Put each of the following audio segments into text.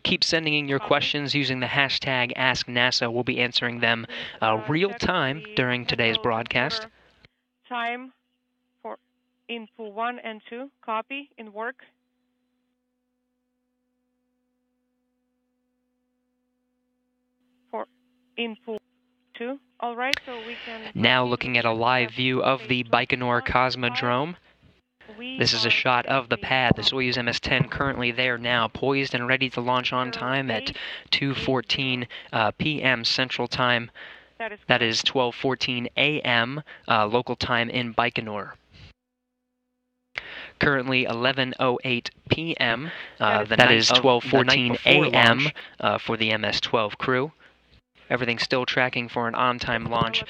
Keep sending in your questions using the hashtag AskNASA. We'll be answering them real time during today's broadcast. Time for info 1 and 2. Copy in work. For info 2. All right, so we can... Now looking at a live view of the Baikonur Cosmodrome. This is a shot of the pad, the Soyuz MS-10, currently there now, poised and ready to launch on time at 2:14 p.m. Central Time. That is 12:14 a.m. Local time in Baikonur. Currently 11:08 p.m. That is 12:14 a.m. For the MS-12 crew. Everything's still tracking for an on-time launch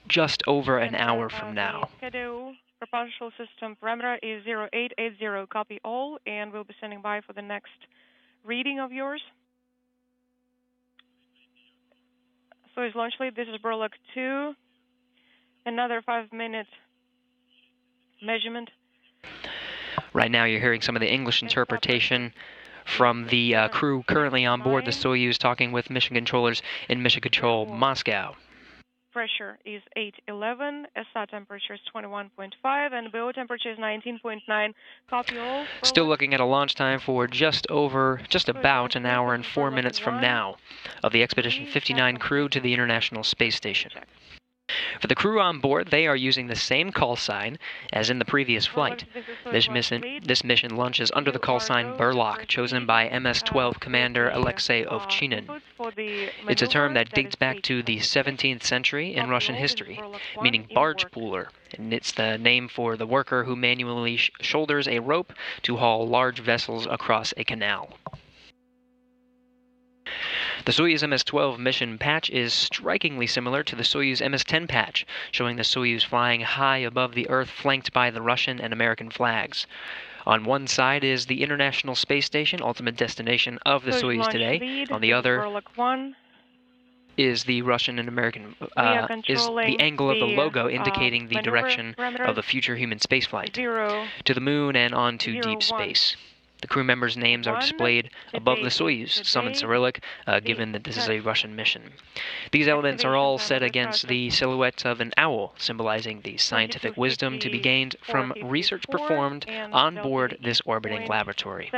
just over an hour from now. Propulsion system parameter is 0880. Copy all, and we'll be standing by for the next reading of yours. Soyuz launch lead, this is Burlock 2. Another 5-minute measurement. Right now you're hearing some of the English interpretation from the crew currently on board the Soyuz talking with mission controllers in Mission Control Moscow. Pressure is 811, SI temperature is 21.5, and BO temperature is 19.9. Copy all. Still looking at a launch time for just about an hour and 4 minutes from now of the Expedition 59 crew to the International Space Station. For the crew on board, they are using the same call sign as in the previous flight. This mission launches under the call sign Burlock, chosen by MS-12 Commander Alexei Ovchinin. It's a term that dates back to the 17th century in Russian history, meaning barge pooler, and it's the name for the worker who manually shoulders a rope to haul large vessels across a canal. The Soyuz MS-12 mission patch is strikingly similar to the Soyuz MS-10 patch, showing the Soyuz flying high above the Earth, flanked by the Russian and American flags. On one side is the International Space Station, ultimate destination of the Soyuz today. On the other is the Russian and American, is the angle of the logo indicating the direction of the future human spaceflight to the moon and on to deep space. The crew members' names are displayed above the Soyuz, some in Cyrillic, given that this is a Russian mission. These elements are all set against the silhouette of an owl, symbolizing the scientific wisdom to be gained from research performed on board this orbiting laboratory.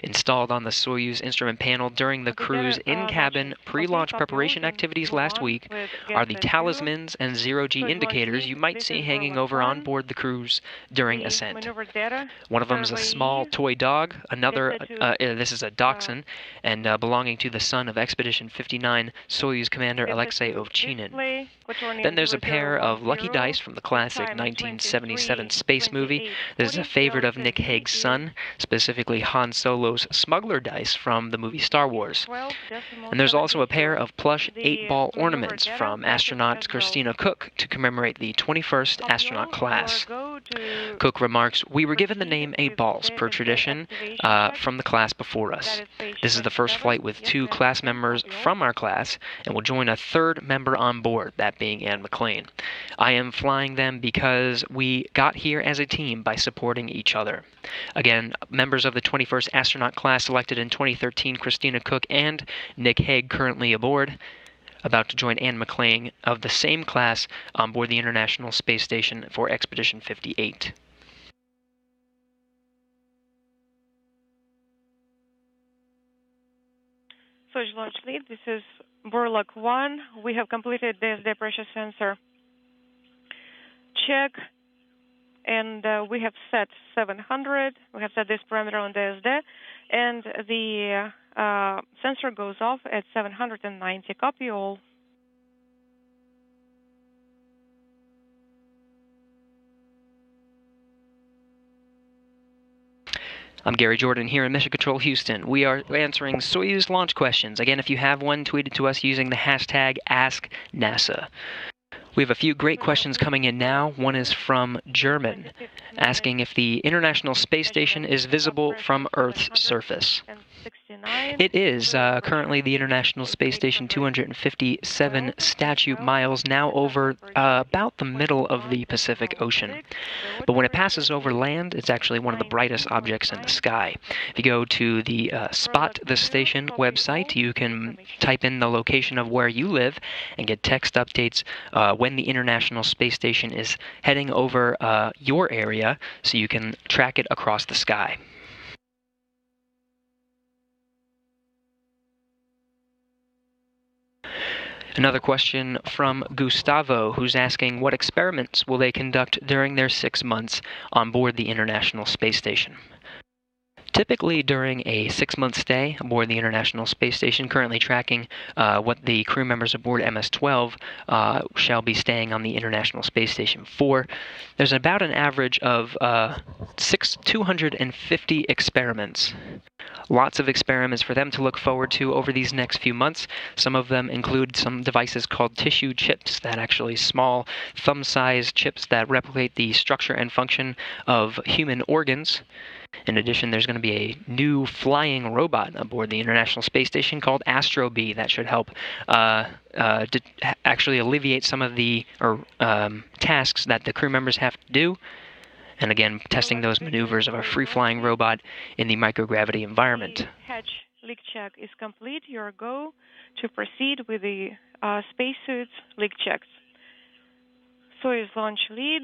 Installed on the Soyuz instrument panel during the crew's in-cabin pre-launch preparation activities last week are the talismans and zero-G indicators you might see hanging over on board the crews during ascent. One of them is a small toy dog, another, this is a dachshund, and belonging to the son of Expedition 59 Soyuz Commander Alexei Ovchinin. Then there's a pair of lucky dice from the classic 1977 space movie. This is a favorite of Nick Hague's son, specifically Han Solo's smuggler dice from the movie Star Wars. And there's also a pair of plush 8-ball ornaments from astronaut Christina Cook to commemorate the 21st astronaut class. Cook remarks, "We were given the name 8 balls per tradition from the class before us. This is the first flight with 2 class members from our class, and will join a 3rd member on board, that being Anne McClain. I am flying them because we got here as a team by supporting each other." Again, members of the 21st astronaut class selected in 2013, Christina Cook and Nick Hague currently aboard, about to join Anne McClain of the same class on board the International Space Station for Expedition 58. Soyuz launch lead, this is Burlock 1. We have completed the pressure sensor check, and we have set 700. We have set this parameter on DSD, and the sensor goes off at 790. Copy all. I'm Gary Jordan here in Mission Control Houston. We are answering Soyuz launch questions. Again, if you have one, tweet it to us using the hashtag AskNASA. We have a few great questions coming in now. One is from German, asking if the International Space Station is visible from Earth's surface. It is currently the International Space Station 257 statute miles, now over about the middle of the Pacific Ocean. But when it passes over land, it's actually one of the brightest objects in the sky. If you go to the Spot the Station website, you can type in the location of where you live and get text updates when the International Space Station is heading over your area, so you can track it across the sky. Another question from Gustavo, who's asking, what experiments will they conduct during their 6 months on board the International Space Station? Typically, during a 6-month stay aboard the International Space Station, currently tracking what the crew members aboard MS-12 shall be staying on the International Space Station for, there's about an average of 250 experiments. Lots of experiments for them to look forward to over these next few months. Some of them include some devices called tissue chips, that actually small thumb-sized chips that replicate the structure and function of human organs. In addition, there's going to be a new flying robot aboard the International Space Station called Astronaut that should help actually alleviate some of the tasks that the crew members have to do. And again, testing those maneuvers of a free-flying robot in the microgravity environment. The hatch leak check is complete. You're go to proceed with the spacesuits leak checks. Soyuz launch lead.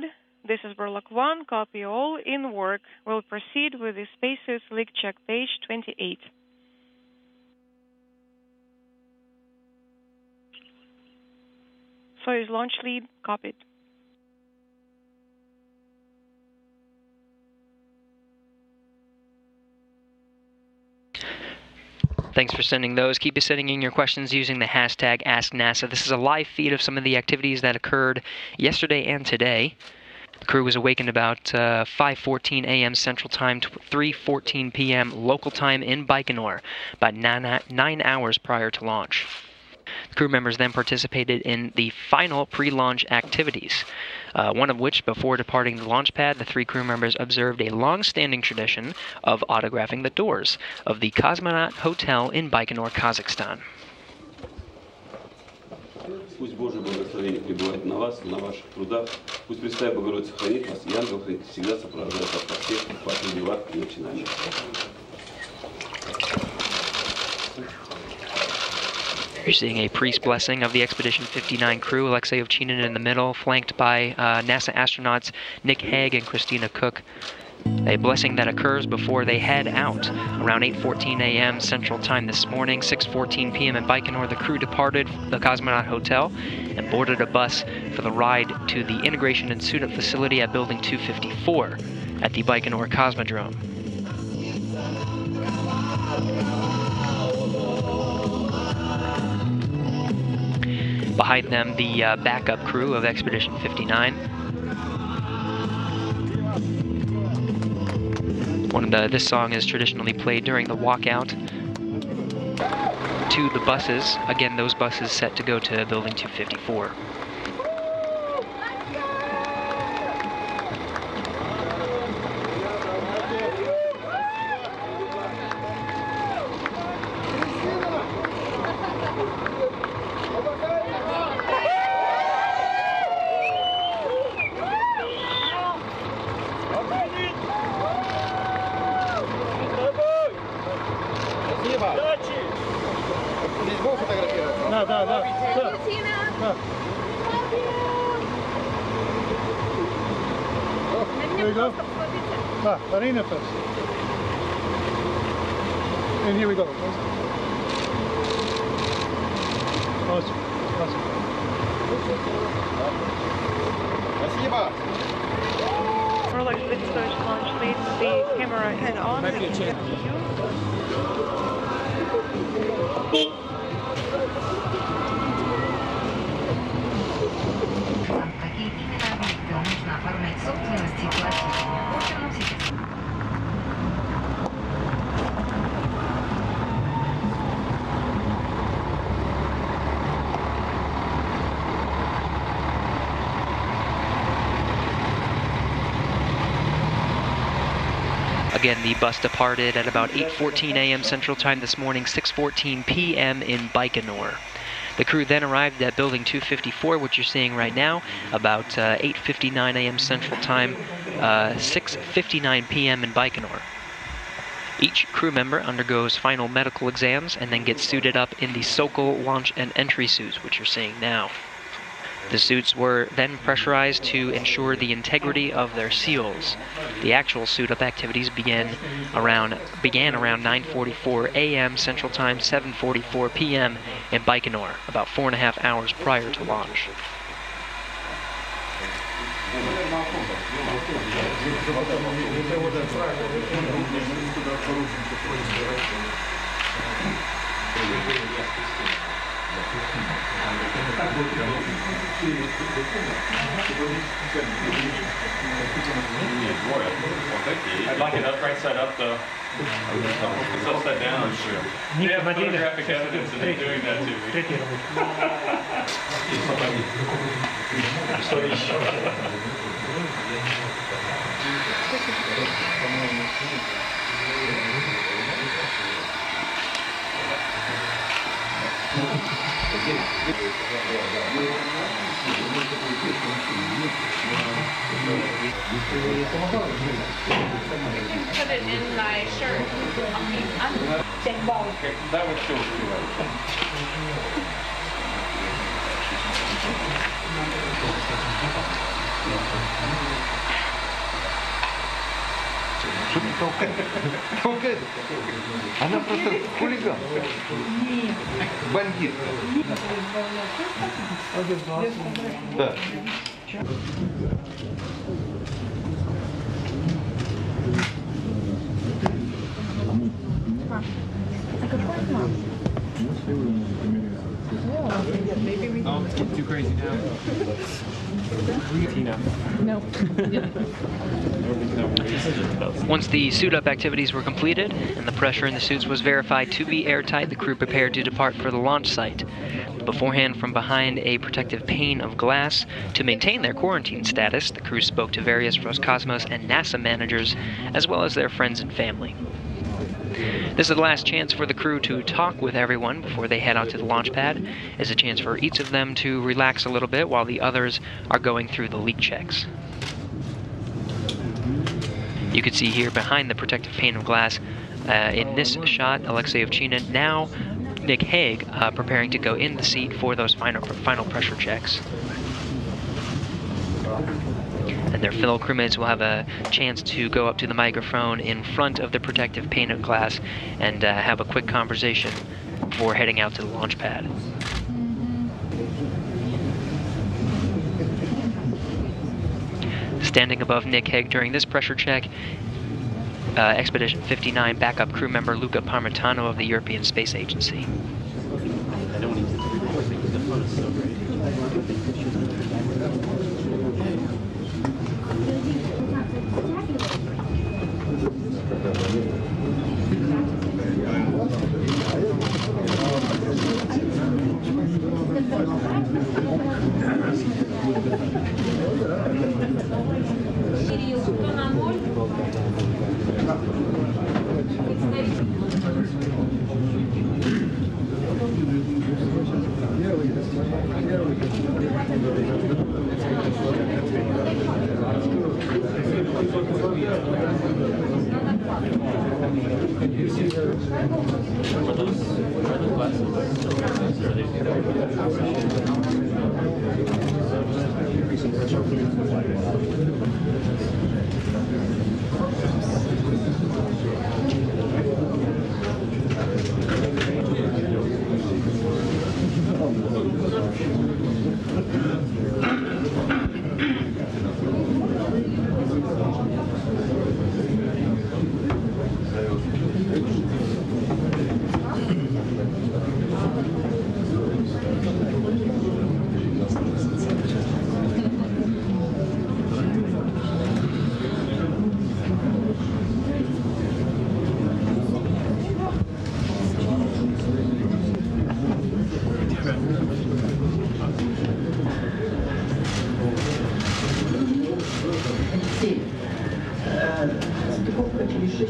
This is Burlock 1. Copy all. In work. We'll proceed with the spacesuits leak check, page 28. Soyuz launch lead. Copied. Thanks for sending those. Keep sending in your questions using the hashtag AskNASA. This is a live feed of some of the activities that occurred yesterday and today. The crew was awakened about 5:14 a.m. Central Time, 3:14 p.m. local time in Baikonur, about 9 hours prior to launch. The crew members then participated in the final pre-launch activities, one of which, before departing the launch pad, the 3 crew members observed a long-standing tradition of autographing the doors of the Cosmonaut Hotel in Baikonur, Kazakhstan. Пусть Божье благословение пребывает на вас, на ваших трудах. Пусть Пресвятая Богородица хранит вас, и ангел-хранитель всегда сопровождает вас по всех ваших делах и начинаниях. You're seeing a priest blessing of the Expedition 59 crew, Alexei Ovchinin in the middle, flanked by NASA astronauts Nick Hague and Christina Cook. A blessing that occurs before they head out. Around 8:14 a.m. Central Time this morning, 6:14 p.m. in Baikonur, the crew departed the Cosmonaut Hotel and boarded a bus for the ride to the Integration and Student Facility at Building 254 at the Baikonur Cosmodrome. Behind them, the backup crew of Expedition 59. This song is traditionally played during the walkout to the buses. Again, those buses set to go to Building 254. There you go. Arena first. And here we go. Awesome. Awesome. Burlock 6 launch lead. The camera is on. Again, the bus departed at about 8:14 a.m. Central Time this morning, 6:14 p.m. in Baikonur. The crew then arrived at Building 254, which you're seeing right now, about 8:59 a.m. Central Time, 6:59 p.m. in Baikonur. Each crew member undergoes final medical exams and then gets suited up in the Sokol launch and entry suits, which you're seeing now. The suits were then pressurized to ensure the integrity of their seals. The actual suit-up activities began around 9:44 a.m. Central Time, 7:44 p.m. in Baikonur, about 4.5 hours prior to launch. I'd like it upright side up though. It's upside down. We have photographic evidence of them doing that too. Put it in my shirt. That would show Толкает. Она просто хулиганка. Бандит. Да. Oh, it's getting too crazy now. No. Once the suit-up activities were completed and the pressure in the suits was verified to be airtight, the crew prepared to depart for the launch site. Beforehand, from behind a protective pane of glass, to maintain their quarantine status, the crew spoke to various Roscosmos and NASA managers, as well as their friends and family. This is the last chance for the crew to talk with everyone before they head out to the launch pad. It's a chance for each of them to relax a little bit while the others are going through the leak checks. You can see here behind the protective pane of glass, in this shot, Alexei Ovchinin, now Nick Hague, preparing to go in the seat for those final pressure checks. And their fellow crewmates will have a chance to go up to the microphone in front of the protective pane of glass and have a quick conversation before heading out to the launch pad. Standing above Nick Hague during this pressure check, Expedition 59 backup crew member Luca Parmitano of the European Space Agency. At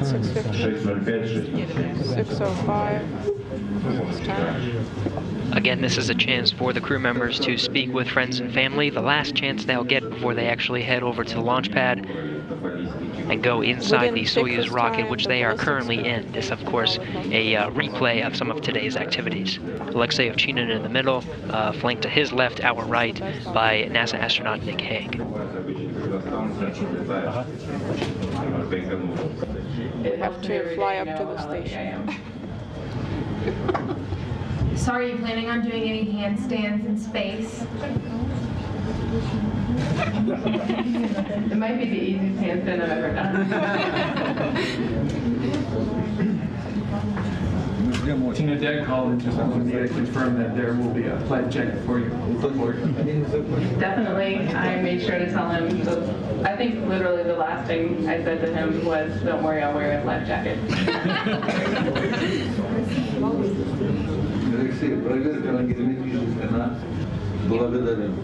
6:50. 6:05. Again, this is a chance for the crew members to speak with friends and family, the last chance they'll get before they actually head over to the launch pad and go inside the Soyuz rocket, which they are currently in. This, of course, a replay of some of today's activities. Alexei Ovchinin in the middle, flanked to his left, our right, by NASA astronaut Nick Hague. We have to fly up to the station. So are you planning on doing any handstands in space? It might be the easiest handstand I've ever done. Tina Deg called and just wanted me to confirm that there will be a flight check for you. Definitely. I made sure to tell him. I think literally the last thing I said to him was, "Don't worry, I'll wear a life jacket." Алексей, проверка на герметичность, она благодарен.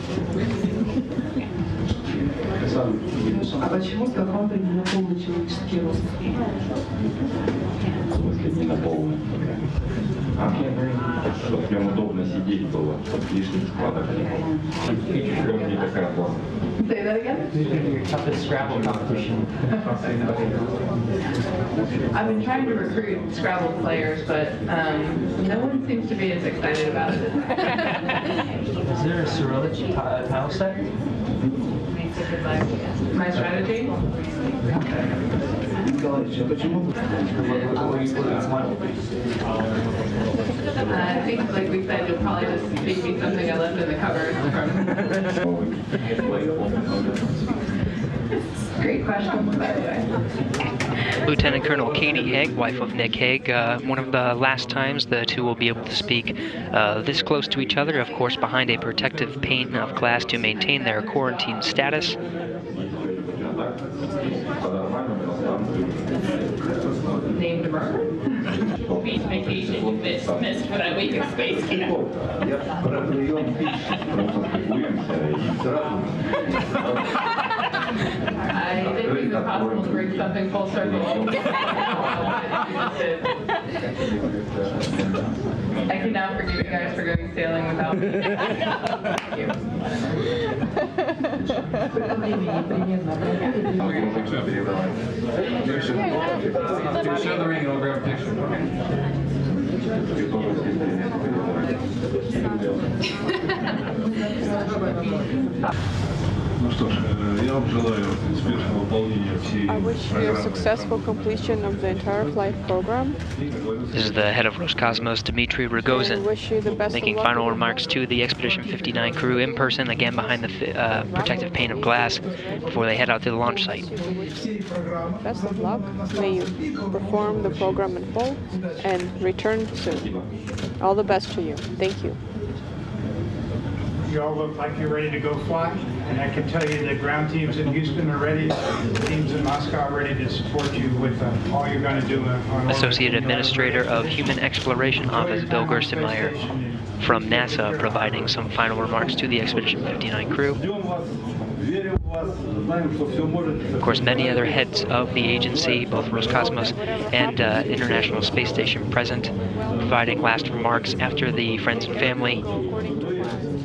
А почему скафандр не на полный человеческий рост? В смысле, не на полный. Чтобы в нем удобно сидеть было, чтобы лишних складок не было. Не такая плана. Say that again? Toughest Scrabble competition. I've been trying to recruit Scrabble players, but no one seems to be as excited about it. Is there a Cyrillic tile set? My strategy? I think, like we said, you'll probably just feed me something I left in the cupboard. Great question, by the way. Lieutenant Colonel Katie Hague, wife of Nick Hague, one of the last times the two will be able to speak this close to each other, of course behind a protective pane of glass to maintain their quarantine status. Named a murder? Beach vacation you missed for that week of space camp. I didn't think it was possible to bring something full circle. I can now forgive you guys for going sailing without me. Thank you. Show the ring and I'll grab a picture. Ну что ж, я вам желаю успешного выполнения всей I wish you a successful completion of the entire flight program. This is the head of Roscosmos, Dmitry And Rogozin, wish you the best making of luck final with remarks to the Expedition 59 crew in person, again behind the protective pane of glass, before they head out to the launch site. Best of luck. May you perform the program in full and return soon. All the best to you. Thank you. You all look like you're ready to go fly, and I can tell you that ground teams in Houston are ready, teams in Moscow are ready to support you with all you're going to do on Associate Administrator of Human Exploration Office, Bill Gerstenmaier, from NASA, providing some final remarks to the Expedition 59 crew. Of course, many other heads of the agency, both Roscosmos and International Space Station, present, providing last remarks after the friends and family.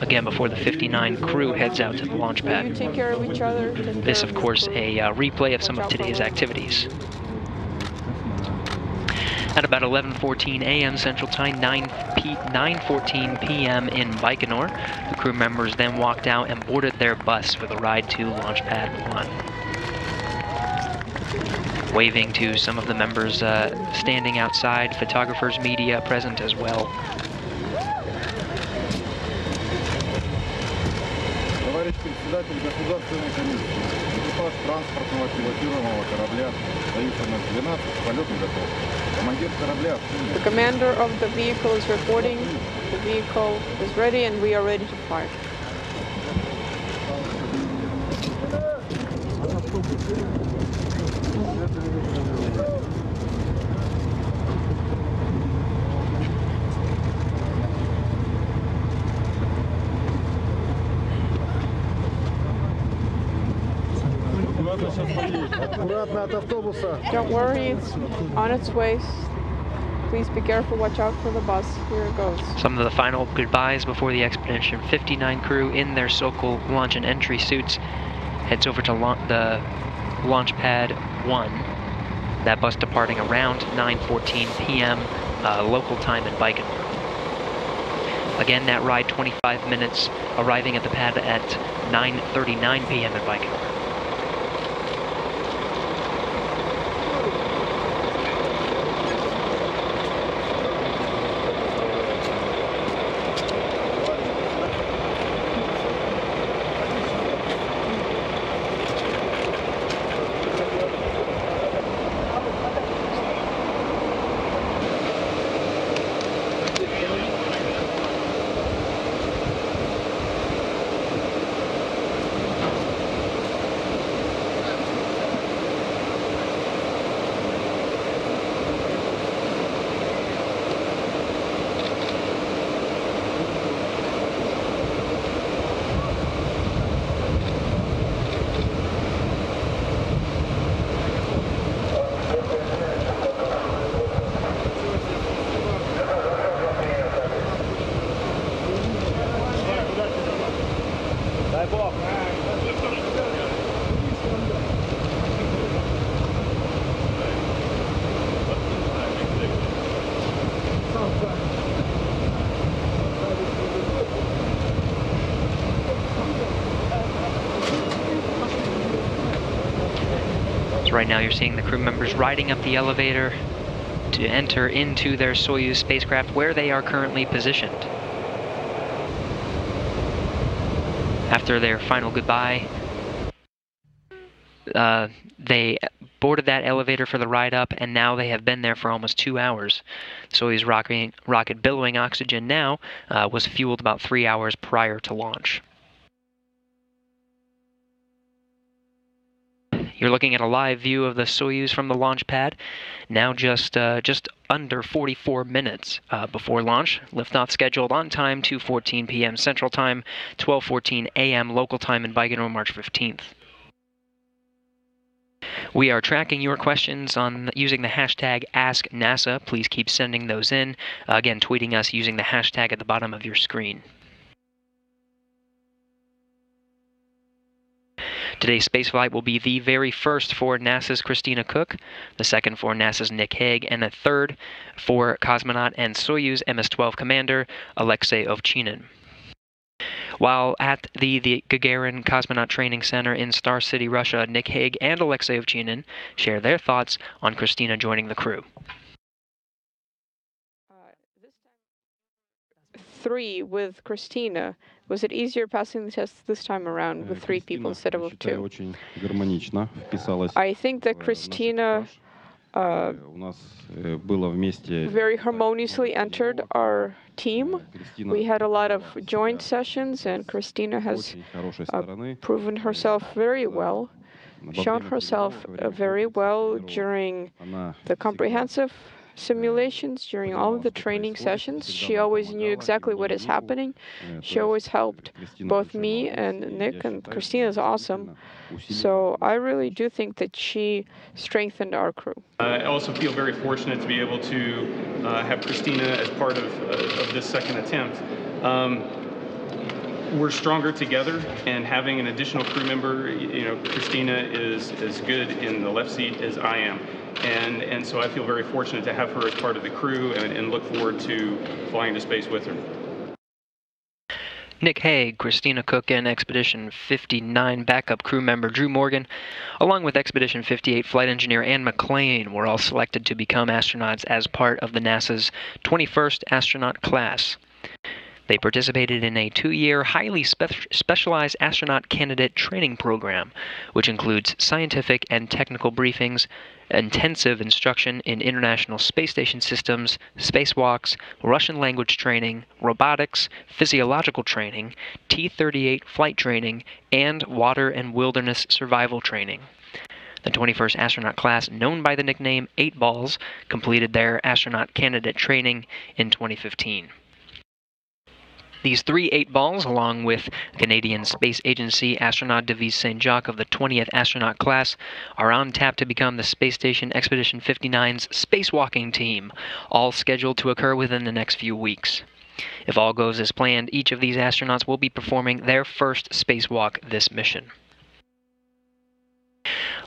Again, before the 59 crew heads out to the launch pad. You take care of each other. This, of course, a replay of some of today's activities. At about 11:14 a.m. Central Time, 9:14 p.m. in Baikonur, the crew members then walked out and boarded their bus for the ride to Launch Pad 1. Waving to some of the members standing outside, photographers, media present as well. Товарищ председатель Государственной комиссии, экипаж транспортного пилотируемого корабля MS-12 к полету готов. Командир корабля. The commander of the vehicle is reporting. The vehicle is ready and we are ready to fly. Don't worry, it's on its way. Please be careful, watch out for the bus. Here it goes. Some of the final goodbyes before the Expedition 59 crew in their Sokol launch and entry suits heads over to the Launch Pad 1. That bus departing around 9:14 p.m. Local time in Baikonur. Again, that ride 25 minutes, arriving at the pad at 9:39 p.m. in Baikonur. Right now you're seeing the crew members riding up the elevator to enter into their Soyuz spacecraft where they are currently positioned. After their final goodbye, they boarded that elevator for the ride up, and now they have been there for almost 2 hours. Soyuz rocket billowing oxygen now was fueled about 3 hours prior to launch. You're looking at a live view of the Soyuz from the launch pad. Now just under 44 minutes before launch. Liftoff scheduled on time, 2:14 p.m. Central Time, 12:14 a.m. local time in Baikonur, March 15th. We are tracking your questions on using the hashtag AskNASA. Please keep sending those in. Again, tweeting us using the hashtag at the bottom of your screen. Today's spaceflight will be the very first for NASA's Christina Koch, the second for NASA's Nick Hague, and the third for cosmonaut and Soyuz MS-12 commander Alexei Ovchinin. While at the Gagarin Cosmonaut Training Center in Star City, Russia, Nick Hague and Alexei Ovchinin share their thoughts on Christina joining the crew. 3 with Christina. Was it easier passing the test this time around with 3 people instead of 2? I think that Christina very harmoniously entered our team. We had a lot of joint sessions, and Christina has proven herself very well, shown herself very well during the comprehensive simulations, during all of the training sessions. She always knew exactly what is happening. She always helped both me and Nick, and Christina is awesome. So I really do think that she strengthened our crew. I also feel very fortunate to be able to have Christina as part of this second attempt. We're stronger together, and having an additional crew member, Christina is as good in the left seat as I am. And so I feel very fortunate to have her as part of the crew and look forward to flying to space with her. Nick Hague, Christina Koch, and Expedition 59 backup crew member Drew Morgan, along with Expedition 58 flight engineer Ann McClain, were all selected to become astronauts as part of the NASA's 21st astronaut class. They participated in a 2-year, highly specialized astronaut candidate training program, which includes scientific and technical briefings, intensive instruction in International Space Station systems, spacewalks, Russian language training, robotics, physiological training, T-38 flight training, and water and wilderness survival training. The 21st astronaut class, known by the nickname 8 Balls, completed their astronaut candidate training in 2015. These 3 8-balls, along with Canadian Space Agency astronaut Devise St. Jacques of the 20th astronaut class, are on tap to become the Space Station Expedition 59's spacewalking team, all scheduled to occur within the next few weeks. If all goes as planned, each of these astronauts will be performing their first spacewalk this mission.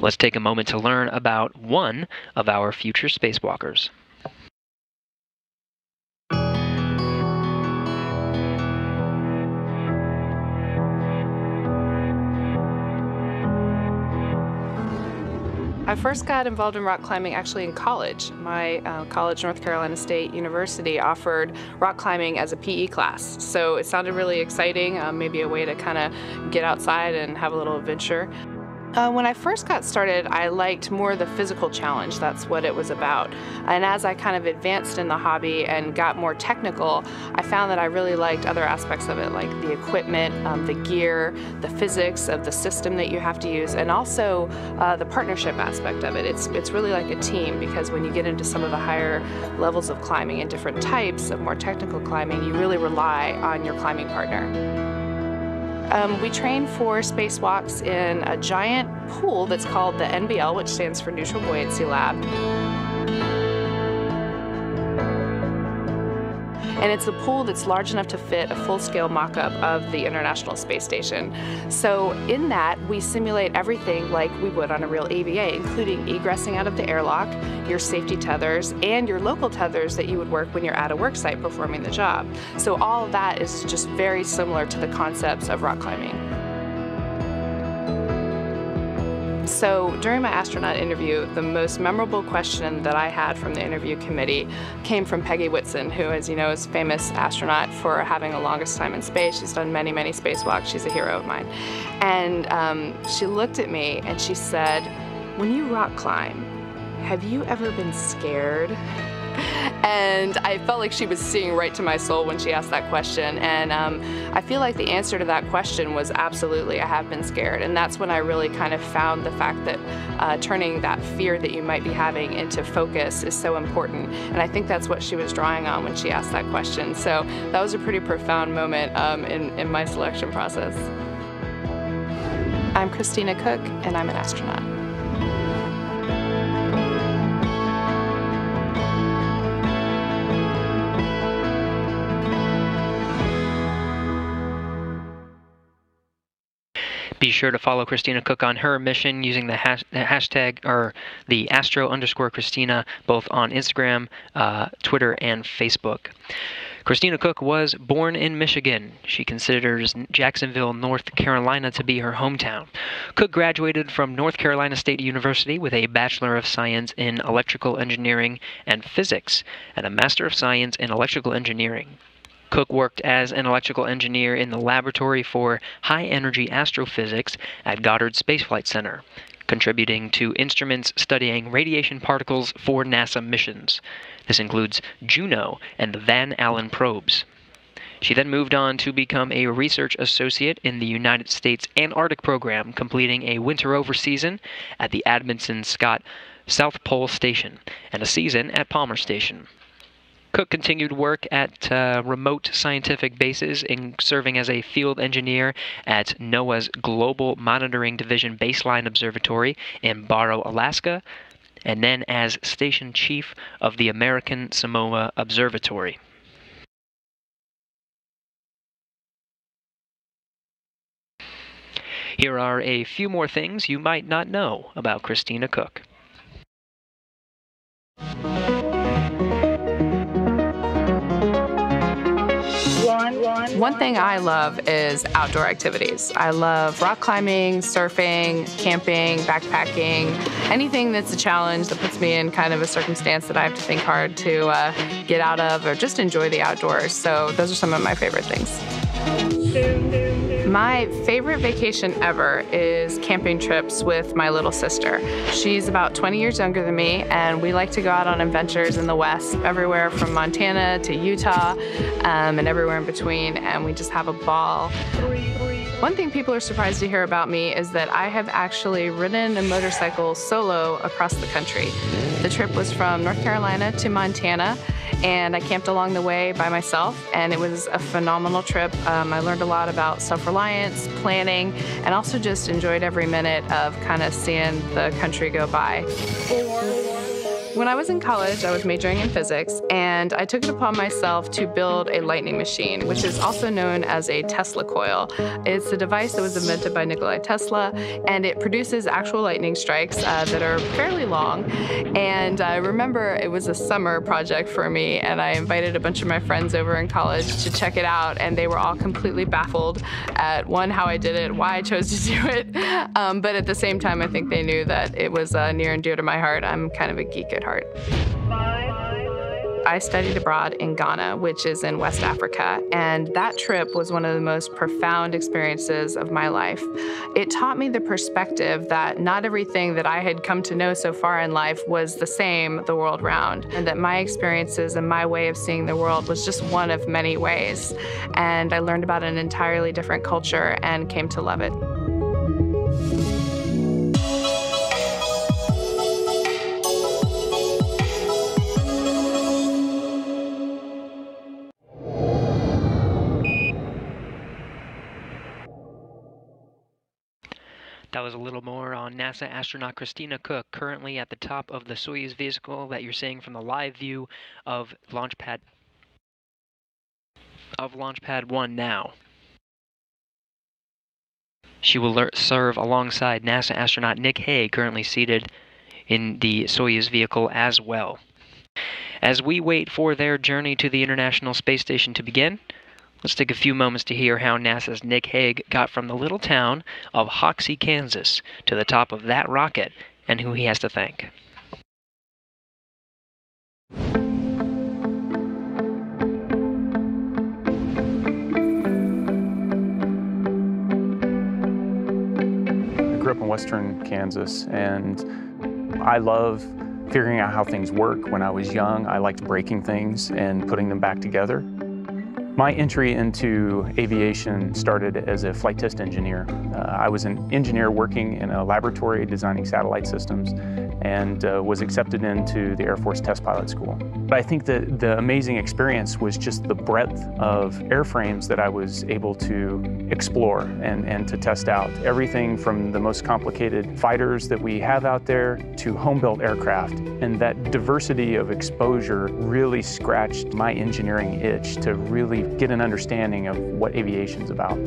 Let's take a moment to learn about one of our future spacewalkers. I first got involved in rock climbing actually in college. My college, North Carolina State University, offered rock climbing as a PE class. So it sounded really exciting, maybe a way to kind of get outside and have a little adventure. When I first got started, I liked more the physical challenge. That's what it was about. And as I kind of advanced in the hobby and got more technical, I found that I really liked other aspects of it, like the equipment, the gear, the physics of the system that you have to use, and also the partnership aspect of it. It's really like a team, because when you get into some of the higher levels of climbing and different types of more technical climbing, you really rely on your climbing partner. We train for spacewalks in a giant pool that's called the NBL, which stands for Neutral Buoyancy Lab. And it's a pool that's large enough to fit a full-scale mock-up of the International Space Station. So in that, we simulate everything like we would on a real EVA, including egressing out of the airlock, your safety tethers, and your local tethers that you would work when you're at a work site performing the job. So all of that is just very similar to the concepts of rock climbing. So during my astronaut interview, the most memorable question that I had from the interview committee came from Peggy Whitson, who, as you know, is a famous astronaut for having the longest time in space. She's done many, many spacewalks. She's a hero of mine. And she looked at me and she said, "When you rock climb, have you ever been scared?" And I felt like she was seeing right to my soul when she asked that question. And I feel like the answer to that question was absolutely, I have been scared. And that's when I really kind of found the fact that turning that fear that you might be having into focus is so important. And I think that's what she was drawing on when she asked that question. So that was a pretty profound moment in my selection process. I'm Christina Cook, and I'm an astronaut. Be sure to follow Christina Cook on her mission using the hashtag, or the Astro_Christina, both on Instagram, Twitter, and Facebook. Christina Cook was born in Michigan. She considers Jacksonville, North Carolina to be her hometown. Cook graduated from North Carolina State University with a Bachelor of Science in Electrical Engineering and Physics and a Master of Science in Electrical Engineering. Cook worked as an electrical engineer in the Laboratory for High-Energy Astrophysics at Goddard Space Flight Center, contributing to instruments studying radiation particles for NASA missions. This includes Juno and the Van Allen probes. She then moved on to become a research associate in the United States Antarctic program, completing a winter-over season at the Amundsen Scott South Pole Station and a season at Palmer Station. Cook continued work at remote scientific bases, serving as a field engineer at NOAA's Global Monitoring Division Baseline Observatory in Barrow, Alaska, and then as station chief of the American Samoa Observatory. Here are a few more things you might not know about Christina Cook. One thing I love is outdoor activities. I love rock climbing, surfing, camping, backpacking, anything that's a challenge that puts me in kind of a circumstance that I have to think hard to get out of or just enjoy the outdoors. So those are some of my favorite things. My favorite vacation ever is camping trips with my little sister. She's about 20 years younger than me, and we like to go out on adventures in the West, everywhere from Montana to Utah, and everywhere in between, and we just have a ball. One thing people are surprised to hear about me is that I have actually ridden a motorcycle solo across the country. The trip was from North Carolina to Montana, and I camped along the way by myself, and it was a phenomenal trip. I learned a lot about self-reliance, planning, and also just enjoyed every minute of kind of seeing the country go by. When I was in college, I was majoring in physics, and I took it upon myself to build a lightning machine, which is also known as a Tesla coil. It's a device that was invented by Nikola Tesla, and it produces actual lightning strikes that are fairly long. And I remember it was a summer project for me, and I invited a bunch of my friends over in college to check it out, and they were all completely baffled at, one, how I did it, why I chose to do it, but at the same time, I think they knew that it was near and dear to my heart. I'm kind of a geek at heart. I studied abroad in Ghana, which is in West Africa, and that trip was one of the most profound experiences of my life. It taught me the perspective that not everything that I had come to know so far in life was the same the world round, and that my experiences and my way of seeing the world was just one of many ways. And I learned about an entirely different culture and came to love it. That was a little more on NASA astronaut Christina Cook, currently at the top of the Soyuz vehicle that you're seeing from the live view of Launch Pad 1 now. She will serve alongside NASA astronaut Nick Hague, currently seated in the Soyuz vehicle as well. As we wait for their journey to the International Space Station to begin, let's take a few moments to hear how NASA's Nick Hague got from the little town of Hoxie, Kansas, to the top of that rocket, and who he has to thank. I grew up in western Kansas, and I love figuring out how things work. When I was young, I liked breaking things and putting them back together. My entry into aviation started as a flight test engineer. I was an engineer working in a laboratory designing satellite systems, and was accepted into the Air Force Test Pilot School. But I think that the amazing experience was just the breadth of airframes that I was able to explore and to test out. Everything from the most complicated fighters that we have out there to home-built aircraft. And that diversity of exposure really scratched my engineering itch to really get an understanding of what aviation's about.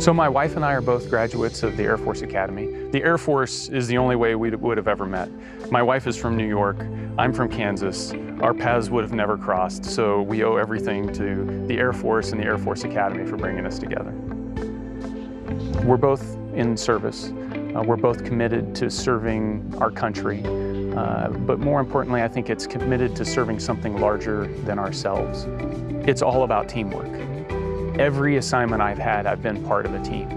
So my wife and I are both graduates of the Air Force Academy. The Air Force is the only way we would have ever met. My wife is from New York, I'm from Kansas. Our paths would have never crossed, so we owe everything to the Air Force and the Air Force Academy for bringing us together. We're both in service. We're both committed to serving our country, but more importantly, I think it's committed to serving something larger than ourselves. It's all about teamwork. Every assignment I've had, I've been part of a team.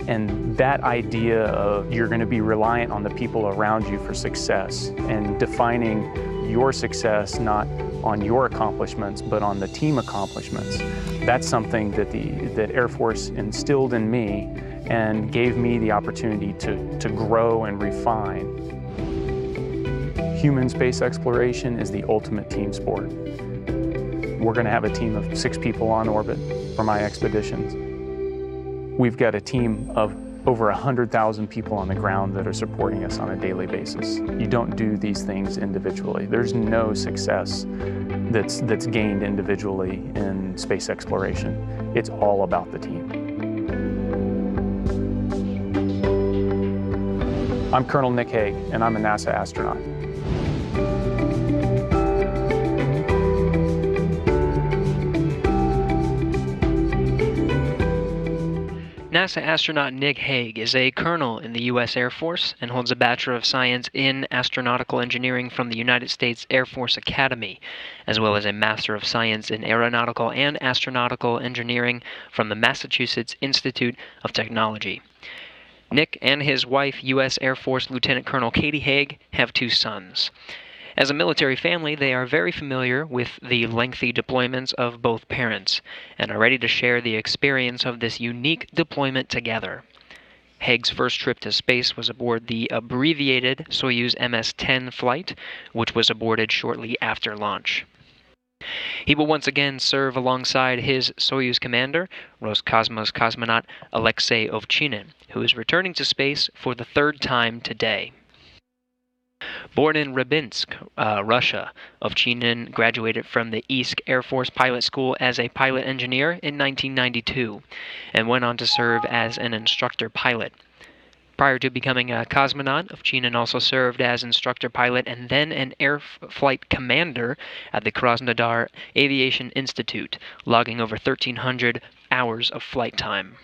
And that idea of you're going to be reliant on the people around you for success and defining your success not on your accomplishments, but on the team accomplishments, that's something that that Air Force instilled in me and gave me the opportunity to grow and refine. Human space exploration is the ultimate team sport. We're going to have a team of 6 people on orbit for my expeditions. We've got a team of over 100,000 people on the ground that are supporting us on a daily basis. You don't do these things individually. There's no success that's gained individually in space exploration. It's all about the team. I'm Colonel Nick Hague, and I'm a NASA astronaut. NASA astronaut Nick Hague is a colonel in the U.S. Air Force and holds a Bachelor of Science in Astronautical Engineering from the United States Air Force Academy, as well as a Master of Science in Aeronautical and Astronautical Engineering from the Massachusetts Institute of Technology. Nick and his wife, U.S. Air Force Lieutenant Colonel Katie Hague, have 2 sons. As a military family, they are very familiar with the lengthy deployments of both parents and are ready to share the experience of this unique deployment together. Hague's first trip to space was aboard the abbreviated Soyuz MS-10 flight, which was aborted shortly after launch. He will once again serve alongside his Soyuz commander, Roscosmos cosmonaut Alexei Ovchinin, who is returning to space for the third time today. Born in Rybinsk, Russia, Ovchinin graduated from the East Air Force Pilot School as a pilot engineer in 1992 and went on to serve as an instructor pilot. Prior to becoming a cosmonaut, Ovchinin also served as instructor pilot and then an air flight commander at the Krasnodar Aviation Institute, logging over 1,300 hours of flight time.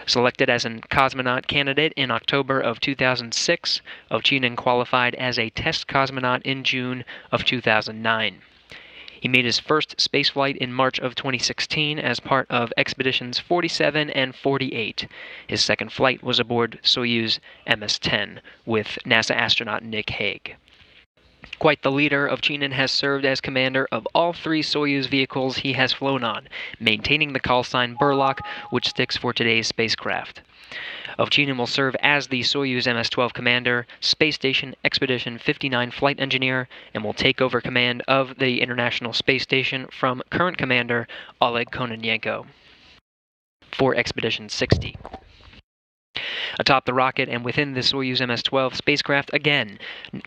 Selected as a cosmonaut candidate in October of 2006, Ovchinin qualified as a test cosmonaut in June of 2009. He made his first spaceflight in March of 2016 as part of expeditions 47 and 48. His second flight was aboard Soyuz MS-10 with NASA astronaut Nick Hague. Quite the leader, Ovchinin has served as commander of all 3 Soyuz vehicles he has flown on, maintaining the call sign Burlock, which sticks for today's spacecraft. Ovchinin will serve as the Soyuz MS-12 commander, Space Station Expedition 59 flight engineer, and will take over command of the International Space Station from current commander Oleg Kononenko for Expedition 60. Atop the rocket and within the Soyuz MS-12 spacecraft, again,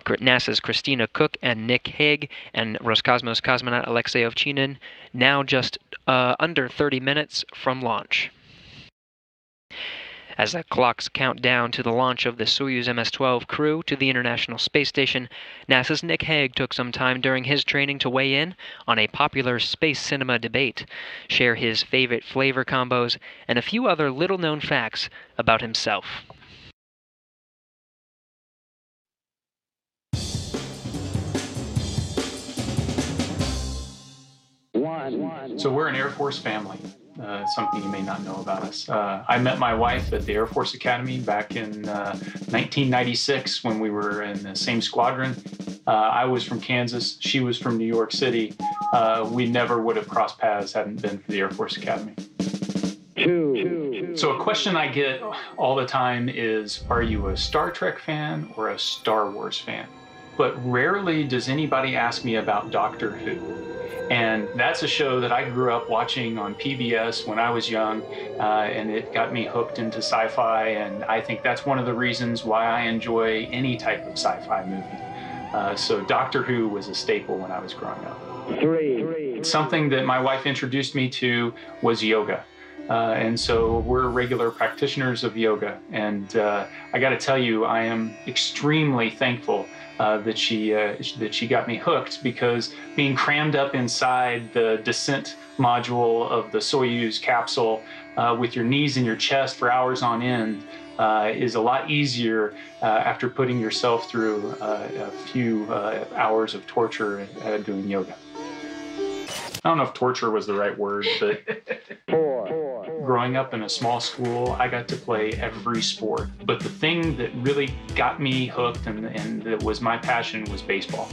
NASA's Christina Koch and Nick Hague and Roscosmos cosmonaut Alexei Ovchinin, now just under 30 minutes from launch. As the clocks count down to the launch of the Soyuz MS-12 crew to the International Space Station, NASA's Nick Hague took some time during his training to weigh in on a popular space cinema debate, share his favorite flavor combos, and a few other little-known facts about himself. So we're an Air Force family. Something you may not know about us. I met my wife at the Air Force Academy back in 1996 when we were in the same squadron. I was from Kansas, she was from New York City. We never would have crossed paths hadn't been for the Air Force Academy. So a question I get all the time is, are you a Star Trek fan or a Star Wars fan? But rarely does anybody ask me about Doctor Who. And that's a show that I grew up watching on PBS when I was young, and it got me hooked into sci-fi, and I think that's one of the reasons why I enjoy any type of sci-fi movie. So Doctor Who was a staple when I was growing up. Something that my wife introduced me to was yoga. And so we're regular practitioners of yoga, and I got to tell you, I am extremely thankful that she got me hooked, because being crammed up inside the descent module of the Soyuz capsule with your knees in your chest for hours on end is a lot easier after putting yourself through a few hours of torture doing yoga. I don't know if torture was the right word, but growing up in a small school, I got to play every sport. But the thing that really got me hooked and that was my passion was baseball.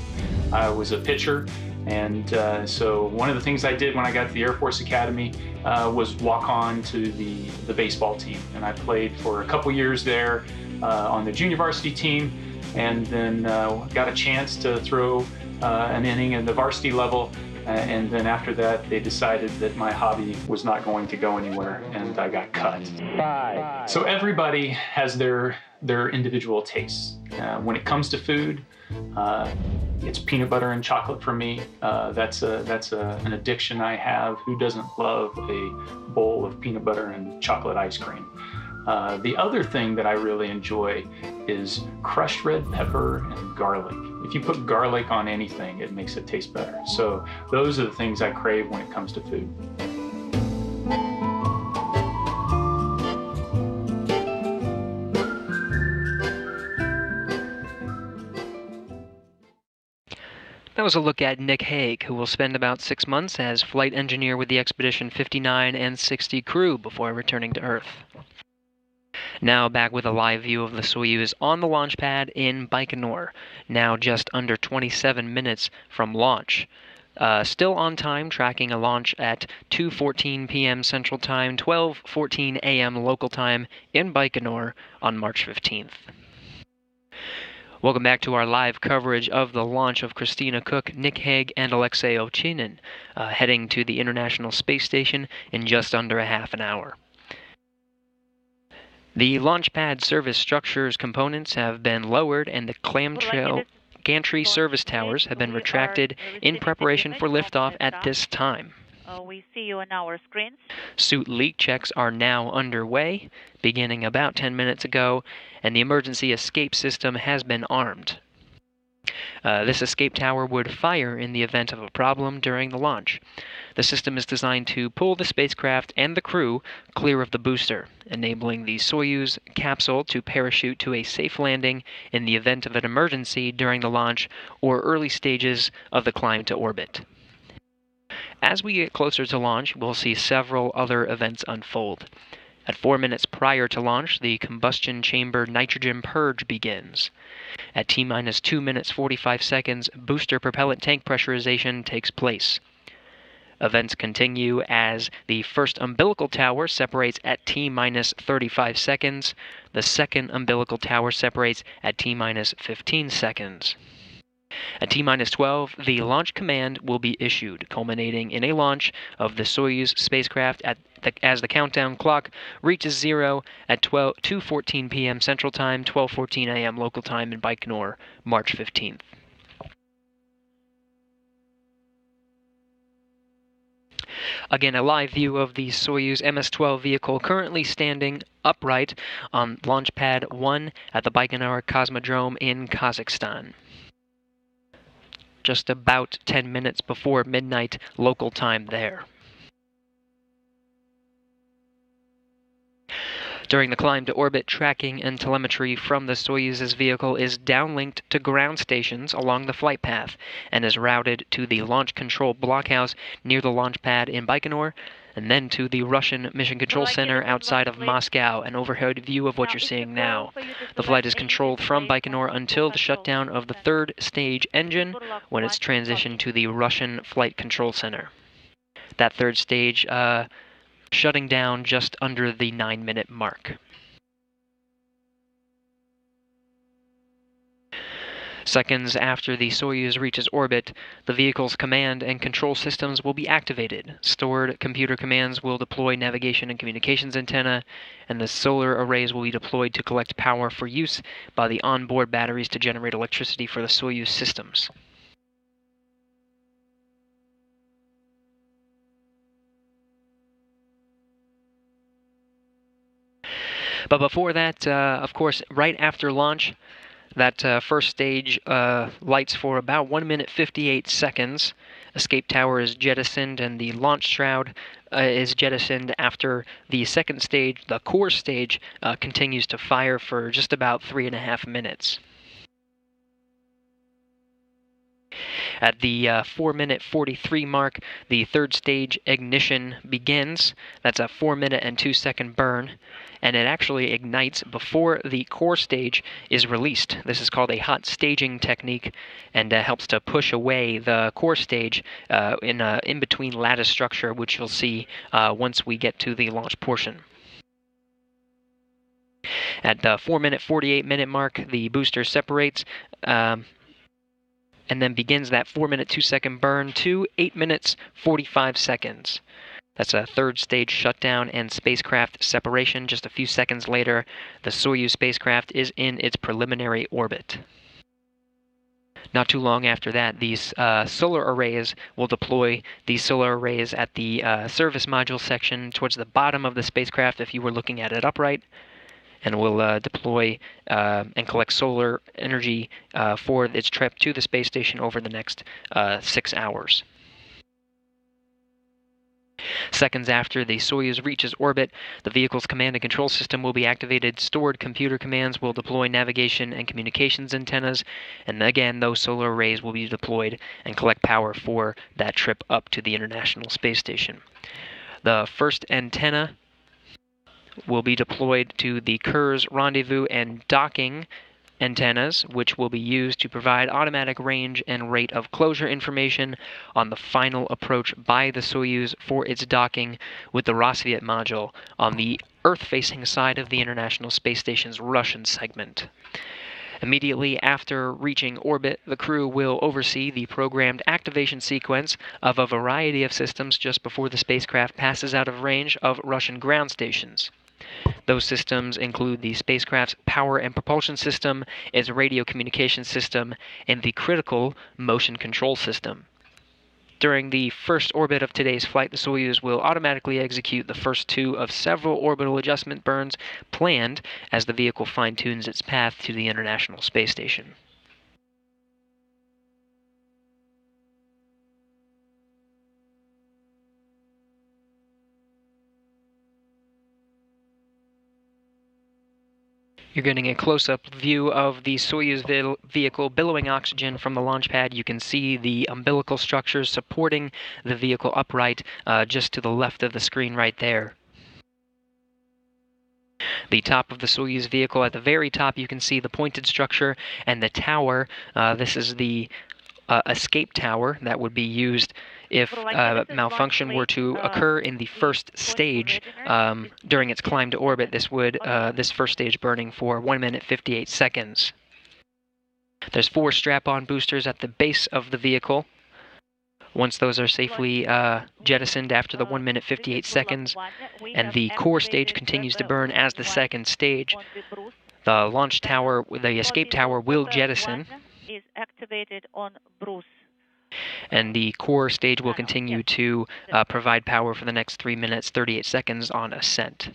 I was a pitcher, and so one of the things I did when I got to the Air Force Academy was walk on to the baseball team. And I played for a couple years there on the junior varsity team, and then got a chance to throw an inning at the varsity level. And then after that, they decided that my hobby was not going to go anywhere, and I got cut. So everybody has their individual tastes. When it comes to food, it's peanut butter and chocolate for me. That's an addiction I have. Who doesn't love a bowl of peanut butter and chocolate ice cream? The other thing that I really enjoy is crushed red pepper and garlic. If you put garlic on anything, it makes it taste better. So those are the things I crave when it comes to food. That was a look at Nick Hague, who will spend about 6 months as flight engineer with the Expedition 59 and 60 crew before returning to Earth. Now back with a live view of the Soyuz on the launch pad in Baikonur, now just under 27 minutes from launch. still on time, tracking a launch at 2:14 p.m. Central Time, 12:14 a.m. local time in Baikonur on March 15th. Welcome back to our live coverage of the launch of Christina Koch, Nick Hague, and Alexei Ovchinin, heading to the International Space Station in just under a half an hour. The launch pad service structures components have been lowered, and the clamshell gantry service towers have been retracted in preparation for liftoff at this time. We see you on our screens. Suit leak checks are now underway, beginning about 10 minutes ago, and the emergency escape system has been armed. This escape tower would fire in the event of a problem during the launch. The system is designed to pull the spacecraft and the crew clear of the booster, enabling the Soyuz capsule to parachute to a safe landing in the event of an emergency during the launch or early stages of the climb to orbit. As we get closer to launch, we'll see several other events unfold. At 4 minutes prior to launch, the combustion chamber nitrogen purge begins. At T-minus 2 minutes 45 seconds, booster propellant tank pressurization takes place. Events continue as the first umbilical tower separates at T-minus 35 seconds. The second umbilical tower separates at T-minus 15 seconds. At T-minus 12, the launch command will be issued, culminating in a launch of the Soyuz spacecraft as the countdown clock reaches 0 at 2:14 p.m. Central Time, 12:14 a.m. local time in Baikonur, March 15th. Again, a live view of the Soyuz MS-12 vehicle currently standing upright on Launch Pad 1 at the Baikonur Cosmodrome in Kazakhstan. Just about 10 minutes before midnight local time there. During the climb to orbit, tracking and telemetry from the Soyuz's vehicle is downlinked to ground stations along the flight path and is routed to the launch control blockhouse near the launch pad in Baikonur, and then to the Russian Mission Control Center outside of Moscow, an overhead view of what you're seeing now. The flight is controlled from Baikonur until the shutdown of the third stage engine, when it's transitioned to the Russian Flight Control Center. That third stage shutting down just under the 9-minute mark. Seconds after the Soyuz reaches orbit, the vehicle's command and control systems will be activated. Stored computer commands will deploy navigation and communications antenna, and the solar arrays will be deployed to collect power for use by the onboard batteries to generate electricity for the Soyuz systems. But before that, of course, right after launch, that first stage lights for about 1 minute 58 seconds. Escape tower is jettisoned, and the launch shroud is jettisoned after the second stage, the core stage, continues to fire for just about 3.5 minutes. At the 4 minute 43 mark, the third stage ignition begins. That's a 4 minute and 2 second burn, and it actually ignites before the core stage is released. This is called a hot staging technique, and helps to push away the core stage in an in-between lattice structure, which you'll see once we get to the launch portion. At the 4 minute 48 minute mark, the booster separates, and then begins that 4 minute 2 second burn to 8 minutes 45 seconds. That's a third stage shutdown and spacecraft separation. Just a few seconds later, the Soyuz spacecraft is in its preliminary orbit. Not too long after that, these solar arrays will deploy. These solar arrays at the service module section towards the bottom of the spacecraft if you were looking at it upright, and will deploy and collect solar energy for its trip to the space station over the next 6 hours. Seconds after the Soyuz reaches orbit, the vehicle's command and control system will be activated. Stored computer commands will deploy navigation and communications antennas, and again, those solar arrays will be deployed and collect power for that trip up to the International Space Station. The first antenna will be deployed to the Kurs rendezvous and docking antennas, which will be used to provide automatic range and rate of closure information on the final approach by the Soyuz for its docking with the Rassvet module on the Earth-facing side of the International Space Station's Russian segment. Immediately after reaching orbit, the crew will oversee the programmed activation sequence of a variety of systems just before the spacecraft passes out of range of Russian ground stations. Those systems include the spacecraft's power and propulsion system, its radio communication system, and the critical motion control system. During the first orbit of today's flight, the Soyuz will automatically execute the first two of several orbital adjustment burns planned as the vehicle fine-tunes its path to the International Space Station. You're getting a close-up view of the Soyuz vehicle billowing oxygen from the launch pad. You can see the umbilical structures supporting the vehicle upright just to the left of the screen right there. The top of the Soyuz vehicle, at the very top you can see the pointed structure and the tower. This is the escape tower that would be used if malfunction were to occur in the first stage during its climb to orbit. This first stage burning for 1 minute 58 seconds. There's 4 strap-on boosters at the base of the vehicle. Once those are safely jettisoned after the 1 minute 58 seconds, and the core stage continues to burn as the second stage, the launch tower, the escape tower, will jettison. Is activated on Bruce. And the core stage will continue to provide power for the next 3 minutes 38 seconds on ascent.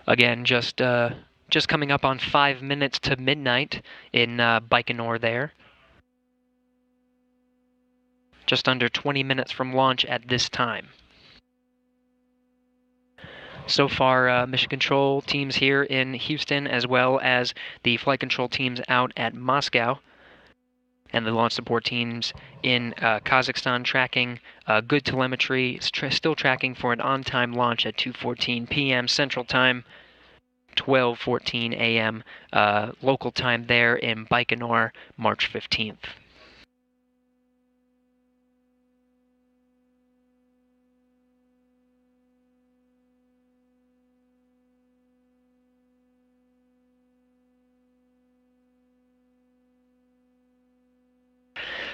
Again, just coming up on 5 minutes to midnight in Baikonur there. Just under 20 minutes from launch at this time. So far, mission control teams here in Houston, as well as the flight control teams out at Moscow, and the launch support teams in Kazakhstan tracking good telemetry, still tracking for an on-time launch at 2:14 p.m. Central Time, 12:14 a.m. Local time there in Baikonur, March 15th.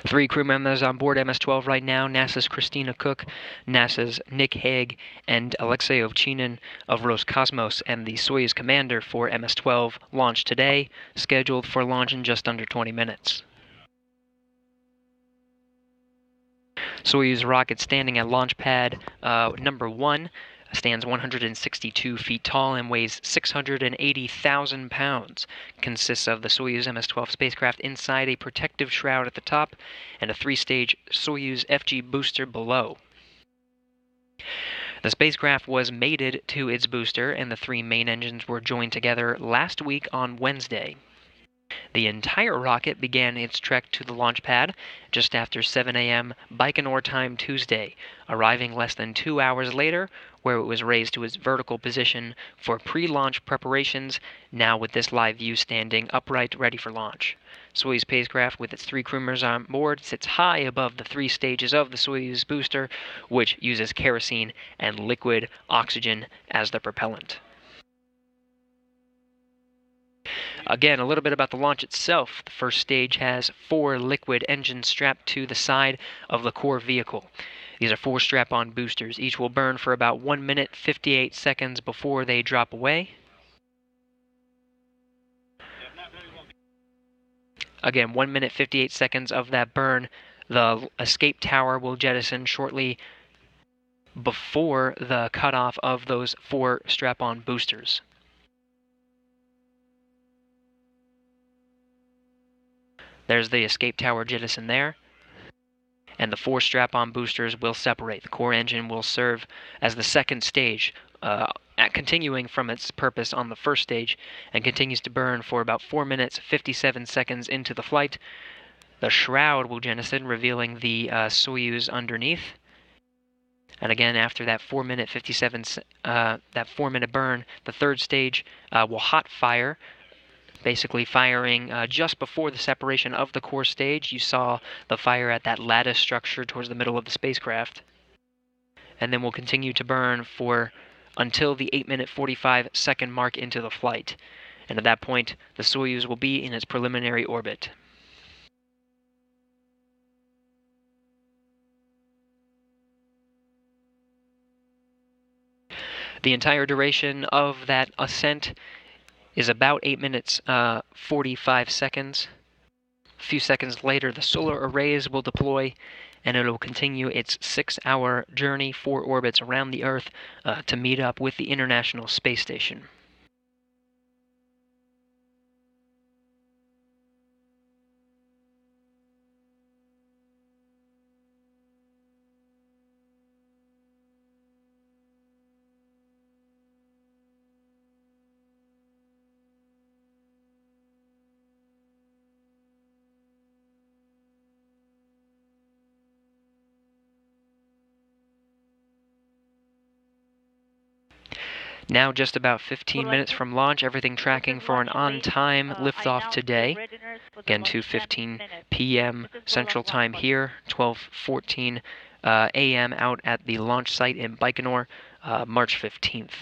Three crew members on board MS-12 right now: NASA's Christina Koch, NASA's Nick Hague, and Alexei Ovchinin of Roscosmos, and the Soyuz commander for MS-12 launched today, scheduled for launch in just under 20 minutes. Soyuz rocket standing at launch pad number 1 stands 162 feet tall and weighs 680,000 pounds. Consists of the Soyuz MS-12 spacecraft inside a protective shroud at the top and a 3-stage Soyuz FG booster below. The spacecraft was mated to its booster, and the 3 main engines were joined together last week on Wednesday. The entire rocket began its trek to the launch pad just after 7 a.m. Baikonur time Tuesday, arriving less than 2 hours later, where it was raised to its vertical position for pre-launch preparations, now with this live view standing upright ready for launch. Soyuz spacecraft, with its 3 crew members on board, sits high above the 3 stages of the Soyuz booster, which uses kerosene and liquid oxygen as the propellant. Again, a little bit about the launch itself. The first stage has 4 liquid engines strapped to the side of the core vehicle. These are 4 strap-on boosters. Each will burn for about 1 minute 58 seconds before they drop away. Again, 1 minute 58 seconds of that burn. The escape tower will jettison shortly before the cutoff of those 4 strap-on boosters. There's the escape tower jettison there, and the 4 strap-on boosters will separate. The core engine will serve as the second stage continuing from its purpose on the first stage, and continues to burn for about 4 minutes 57 seconds into the flight. The shroud will jettison, revealing the Soyuz underneath. And again, after that 4-minute 57 that 4-minute burn, the third stage will hot fire, basically firing just before the separation of the core stage. You saw the fire at that lattice structure towards the middle of the spacecraft. And then will continue to burn for until the 8-minute 45-second mark into the flight. And at that point, the Soyuz will be in its preliminary orbit. The entire duration of that ascent is about 8 minutes 45 seconds. A few seconds later, the solar arrays will deploy, and it will continue its 6-hour journey, 4 orbits around the Earth, to meet up with the International Space Station. Now just about 15 minutes from launch, everything tracking for an on-time liftoff today. Again, 2:15 p.m. Central Time here, 12:14 a.m. out at the launch site in Baikonur, March 15th.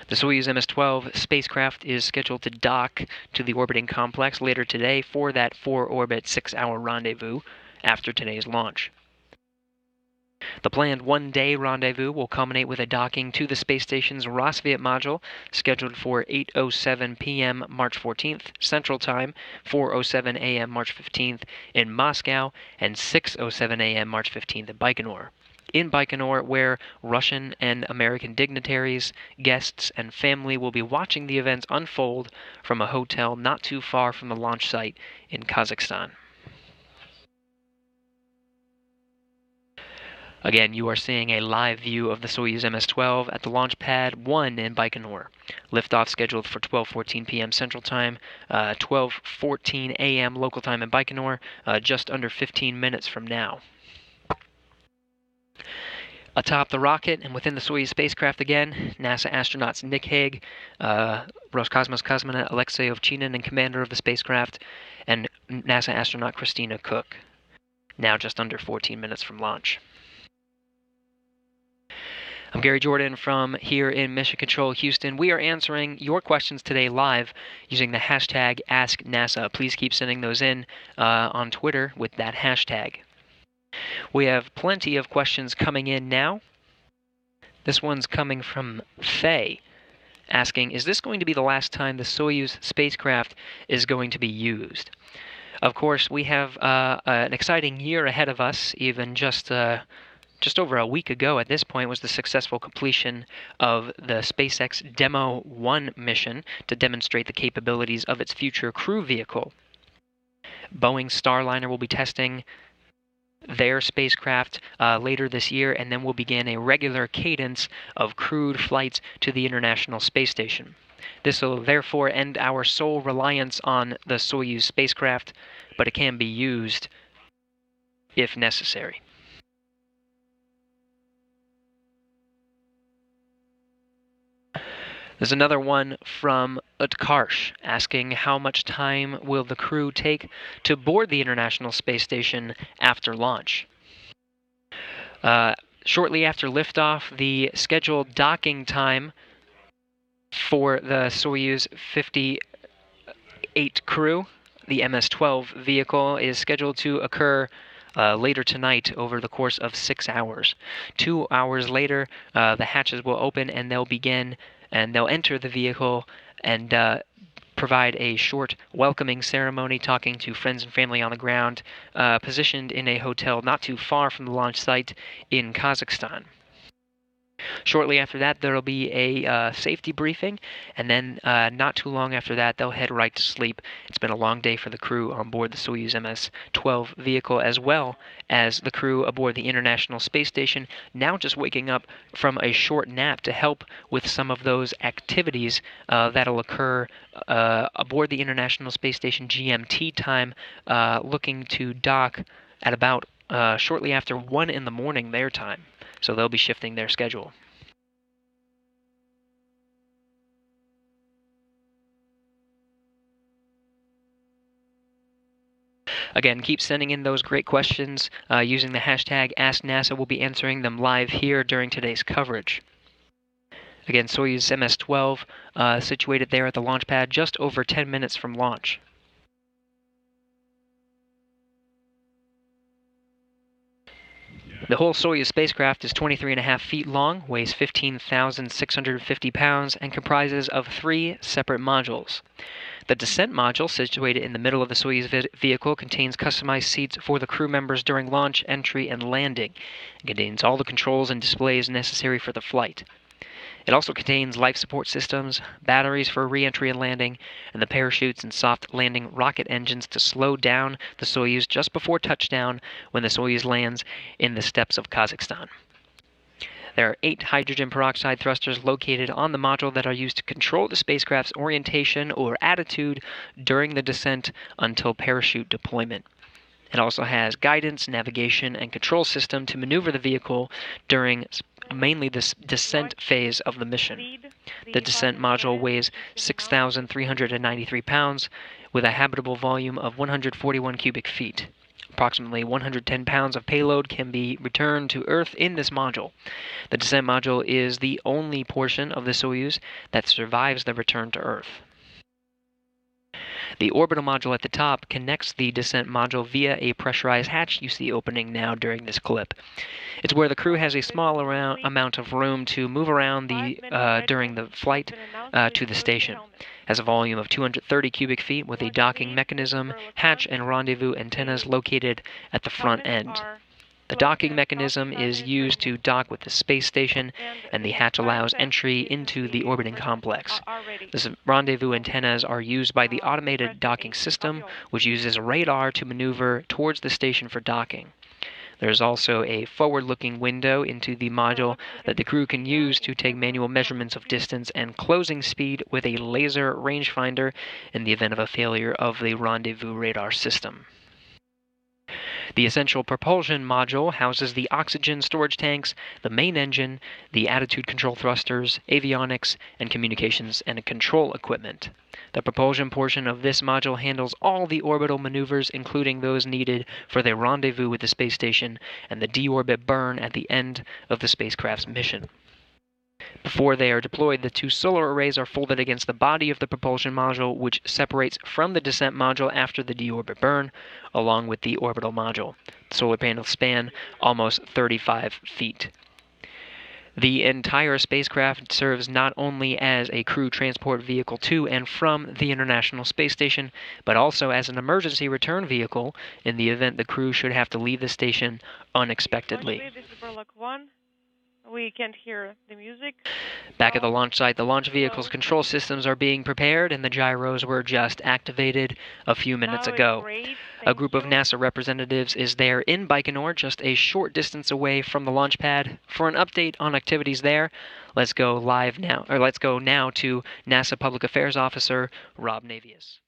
The Soyuz MS-12 spacecraft is scheduled to dock to the orbiting complex later today for that 4-orbit 6-hour rendezvous after today's launch. The planned one-day rendezvous will culminate with a docking to the space station's Rassvet module, scheduled for 8:07 p.m. March 14th Central Time, 4:07 a.m. March 15th in Moscow, and 6:07 a.m. March 15th in Baikonur. In Baikonur, where Russian and American dignitaries, guests, and family will be watching the events unfold from a hotel not too far from the launch site in Kazakhstan. Again, you are seeing a live view of the Soyuz MS-12 at the launch pad 1 in Baikonur. Liftoff scheduled for 12:14 p.m. Central Time, 12:14 a.m. local time in Baikonur, just under 15 minutes from now. Atop the rocket and within the Soyuz spacecraft again, NASA astronauts Nick Hague, Roscosmos cosmonaut Alexei Ovchinin, and commander of the spacecraft, and NASA astronaut Christina Koch. Now just under 14 minutes from launch. I'm Gary Jordan from here in Mission Control, Houston. We are answering your questions today live using the hashtag AskNASA. Please keep sending those in on Twitter with that hashtag. We have plenty of questions coming in now. This one's coming from Faye, asking, is this going to be the last time the Soyuz spacecraft is going to be used? Of course, we have an exciting year ahead of us. Even just over a week ago at this point was the successful completion of the SpaceX Demo 1 mission to demonstrate the capabilities of its future crew vehicle. Boeing's Starliner will be testing their spacecraft later this year, and then will begin a regular cadence of crewed flights to the International Space Station. This will therefore end our sole reliance on the Soyuz spacecraft, but it can be used if necessary. There's another one from Utkarsh asking, how much time will the crew take to board the International Space Station after launch? Shortly after liftoff, the scheduled docking time for the Soyuz 58 crew, the MS-12 vehicle, is scheduled to occur later tonight over the course of 6 hours. 2 hours later, the hatches will open and they'll enter the vehicle and provide a short welcoming ceremony, talking to friends and family on the ground, positioned in a hotel not too far from the launch site in Kazakhstan. Shortly after that, there will be a safety briefing, and then not too long after that, they'll head right to sleep. It's been a long day for the crew on board the Soyuz MS-12 vehicle, as well as the crew aboard the International Space Station, now just waking up from a short nap to help with some of those activities that'll occur aboard the International Space Station GMT time, looking to dock at about shortly after 1 in the morning their time. So they'll be shifting their schedule. Again, keep sending in those great questions using the hashtag AskNASA. We'll be answering them live here during today's coverage. Again, Soyuz MS-12 situated there at the launch pad just over 10 minutes from launch. The whole Soyuz spacecraft is 23.5 feet long, weighs 15,650 pounds, and comprises of 3 separate modules. The descent module, situated in the middle of the Soyuz vehicle, contains customized seats for the crew members during launch, entry, and landing. It contains all the controls and displays necessary for the flight. It also contains life support systems, batteries for re-entry and landing, and the parachutes and soft landing rocket engines to slow down the Soyuz just before touchdown when the Soyuz lands in the steppes of Kazakhstan. There are 8 hydrogen peroxide thrusters located on the module that are used to control the spacecraft's orientation or attitude during the descent until parachute deployment. It also has guidance, navigation, and control system to maneuver the vehicle during mainly the descent phase of the mission. The descent module weighs 6,393 pounds with a habitable volume of 141 cubic feet. Approximately 110 pounds of payload can be returned to Earth in this module. The descent module is the only portion of the Soyuz that survives the return to Earth. The orbital module at the top connects the descent module via a pressurized hatch you see opening now during this clip. It's where the crew has a small amount of room to move around during the flight to the station. It has a volume of 230 cubic feet with a docking mechanism, hatch, and rendezvous antennas located at the front end. The docking mechanism is used to dock with the space station, and the hatch allows entry into the orbiting complex. The rendezvous antennas are used by the automated docking system, which uses radar to maneuver towards the station for docking. There's also a forward-looking window into the module that the crew can use to take manual measurements of distance and closing speed with a laser rangefinder in the event of a failure of the rendezvous radar system. The essential propulsion module houses the oxygen storage tanks, the main engine, the attitude control thrusters, avionics, and communications and control equipment. The propulsion portion of this module handles all the orbital maneuvers, including those needed for the rendezvous with the space station and the deorbit burn at the end of the spacecraft's mission. Before they are deployed, the 2 solar arrays are folded against the body of the propulsion module, which separates from the descent module after the deorbit burn, along with the orbital module. The solar panels span almost 35 feet. The entire spacecraft serves not only as a crew transport vehicle to and from the International Space Station, but also as an emergency return vehicle in the event the crew should have to leave the station unexpectedly. We can't hear the music. Back at the launch site, the launch vehicle's control systems are being prepared, and the gyros were just activated a few minutes ago. A group of NASA representatives is there in Baikonur, just a short distance away from the launch pad. For an update on activities there, let's go now to NASA Public Affairs Officer Rob Navius.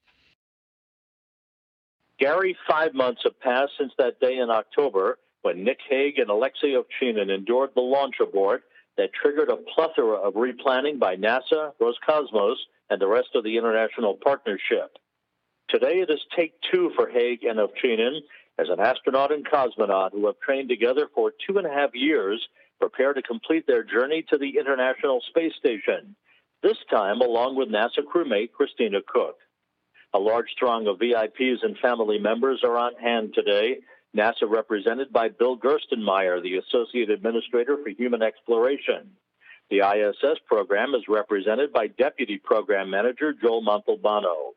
Gary, 5 months have passed since that day in October when Nick Hague and Alexei Ovchinin endured the launch abort that triggered a plethora of replanning by NASA, Roscosmos, and the rest of the international partnership. Today it is take 2 for Hague and Ovchinin as an astronaut and cosmonaut who have trained together for 2.5 years prepare to complete their journey to the International Space Station, this time along with NASA crewmate Christina Cook. A large throng of VIPs and family members are on hand today, NASA represented by Bill Gerstenmaier, the Associate Administrator for Human Exploration. The ISS program is represented by Deputy Program Manager Joel Montalbano.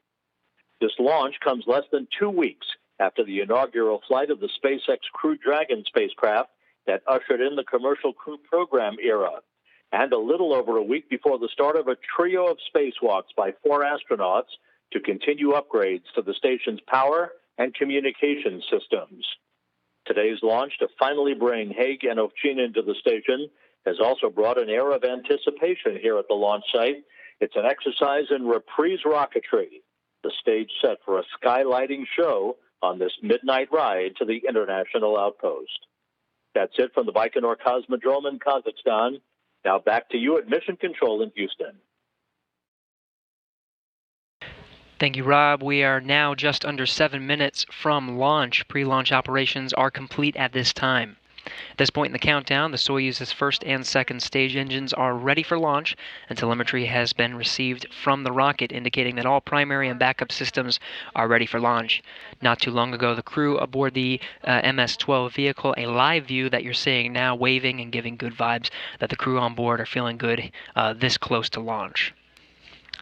This launch comes less than 2 weeks after the inaugural flight of the SpaceX Crew Dragon spacecraft that ushered in the commercial crew program era. and a little over a week before the start of a trio of spacewalks by 4 astronauts to continue upgrades to the station's power and communication systems. Today's launch to finally bring Hague and Ovchinin to the station has also brought an air of anticipation here at the launch site. It's an exercise in reprise rocketry, the stage set for a skylighting show on this midnight ride to the international outpost. That's it from the Baikonur Cosmodrome in Kazakhstan. Now back to you at Mission Control in Houston. Thank you, Rob. We are now just under 7 minutes from launch. Pre-launch operations are complete at this time. At this point in the countdown, the Soyuz's first and second stage engines are ready for launch, and telemetry has been received from the rocket indicating that all primary and backup systems are ready for launch. Not too long ago, the crew aboard the MS-12 vehicle, a live view that you're seeing now, waving and giving good vibes that the crew on board are feeling good this close to launch.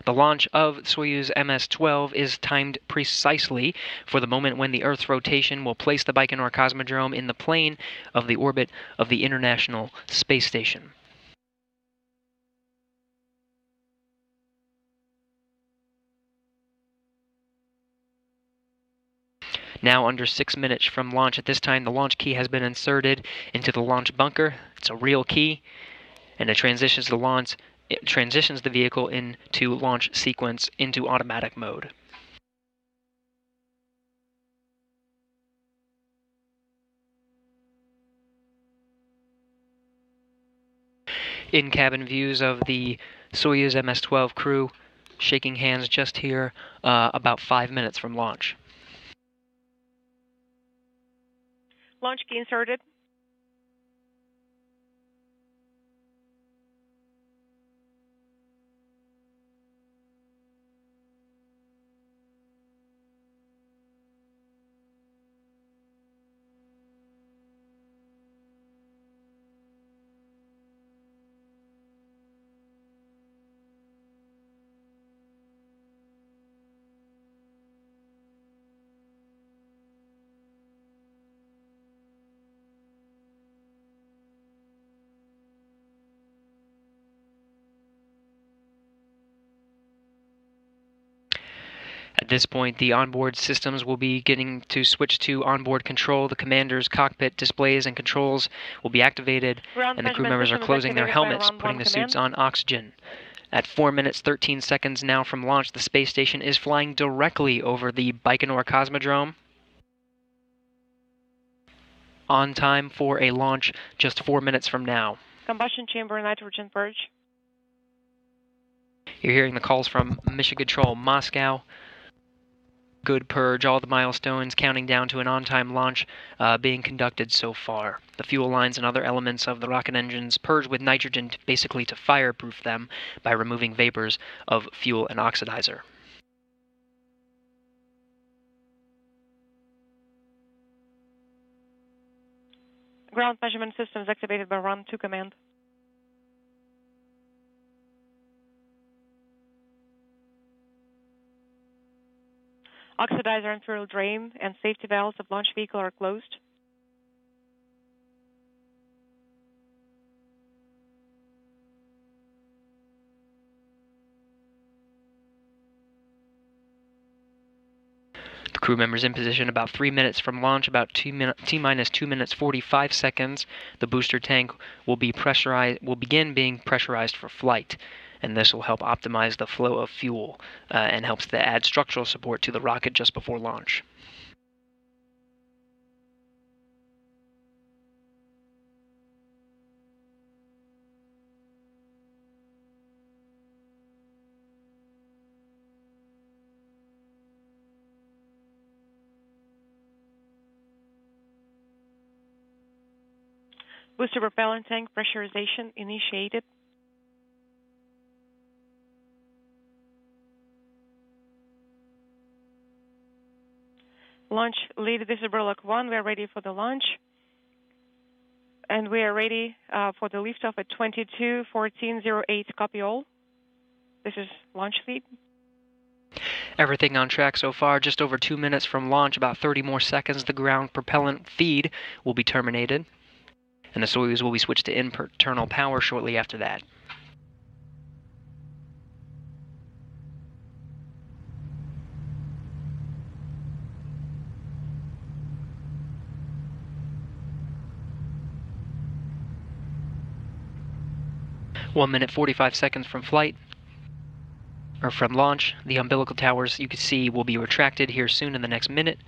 The launch of Soyuz MS-12 is timed precisely for the moment when the Earth's rotation will place the Baikonur Cosmodrome in the plane of the orbit of the International Space Station. Now under 6 minutes from launch. At this time, the launch key has been inserted into the launch bunker. It's a real key, and it transitions the vehicle into launch sequence into automatic mode. In-cabin views of the Soyuz MS-12 crew shaking hands just here about 5 minutes from launch. Launch key inserted. At this point, the onboard systems will be getting to switch to onboard control. The commander's cockpit displays and controls will be activated, and the crew members are closing their helmets, putting the suits on oxygen. At 4 minutes 13 seconds now from launch, the space station is flying directly over the Baikonur Cosmodrome. On time for a launch just 4 minutes from now. Combustion chamber nitrogen purge. You're hearing the calls from Mission Control Moscow. Good purge, all the milestones counting down to an on-time launch being conducted so far. The fuel lines and other elements of the rocket engines purged with nitrogen basically to fireproof them by removing vapors of fuel and oxidizer. Ground measurement systems activated by Run 2 command. Oxidizer and fuel drain and safety valves of launch vehicle are closed. The crew members in position about 3 minutes from launch, about T-minus 2 minutes 45 seconds. The booster tank will begin being pressurized for flight, and this will help optimize the flow of fuel and helps to add structural support to the rocket just before launch. Booster propellant tank pressurization initiated. Launch lead, this is Burlock 1. We are ready for the launch. And we are ready for the liftoff at 22:14:08. Copy all. This is launch lead. Everything on track so far, just over 2 minutes from launch, about 30 more seconds. The ground propellant feed will be terminated. and the Soyuz will be switched to internal power shortly after that. One minute 45 seconds from flight, or from launch. The umbilical towers, you can see, will be retracted here soon in the next minute.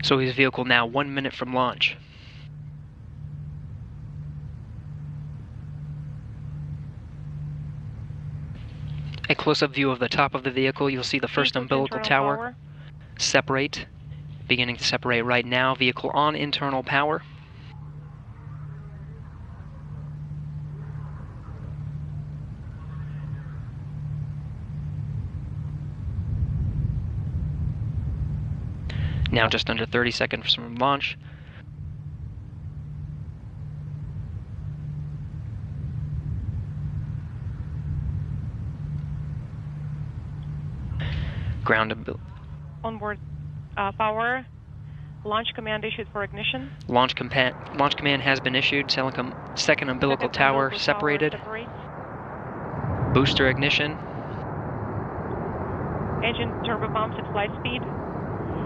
Soyuz vehicle now 1 minute from launch. A close-up view of the top of the vehicle, you'll see the first umbilical tower separate, beginning to separate right now. Vehicle on internal power. Now just under 30 seconds from launch. Onboard power. Launch command issued for ignition. Launch command has been issued. Second umbilical tower separated. Booster ignition. Engine turbo pumps at flight speed.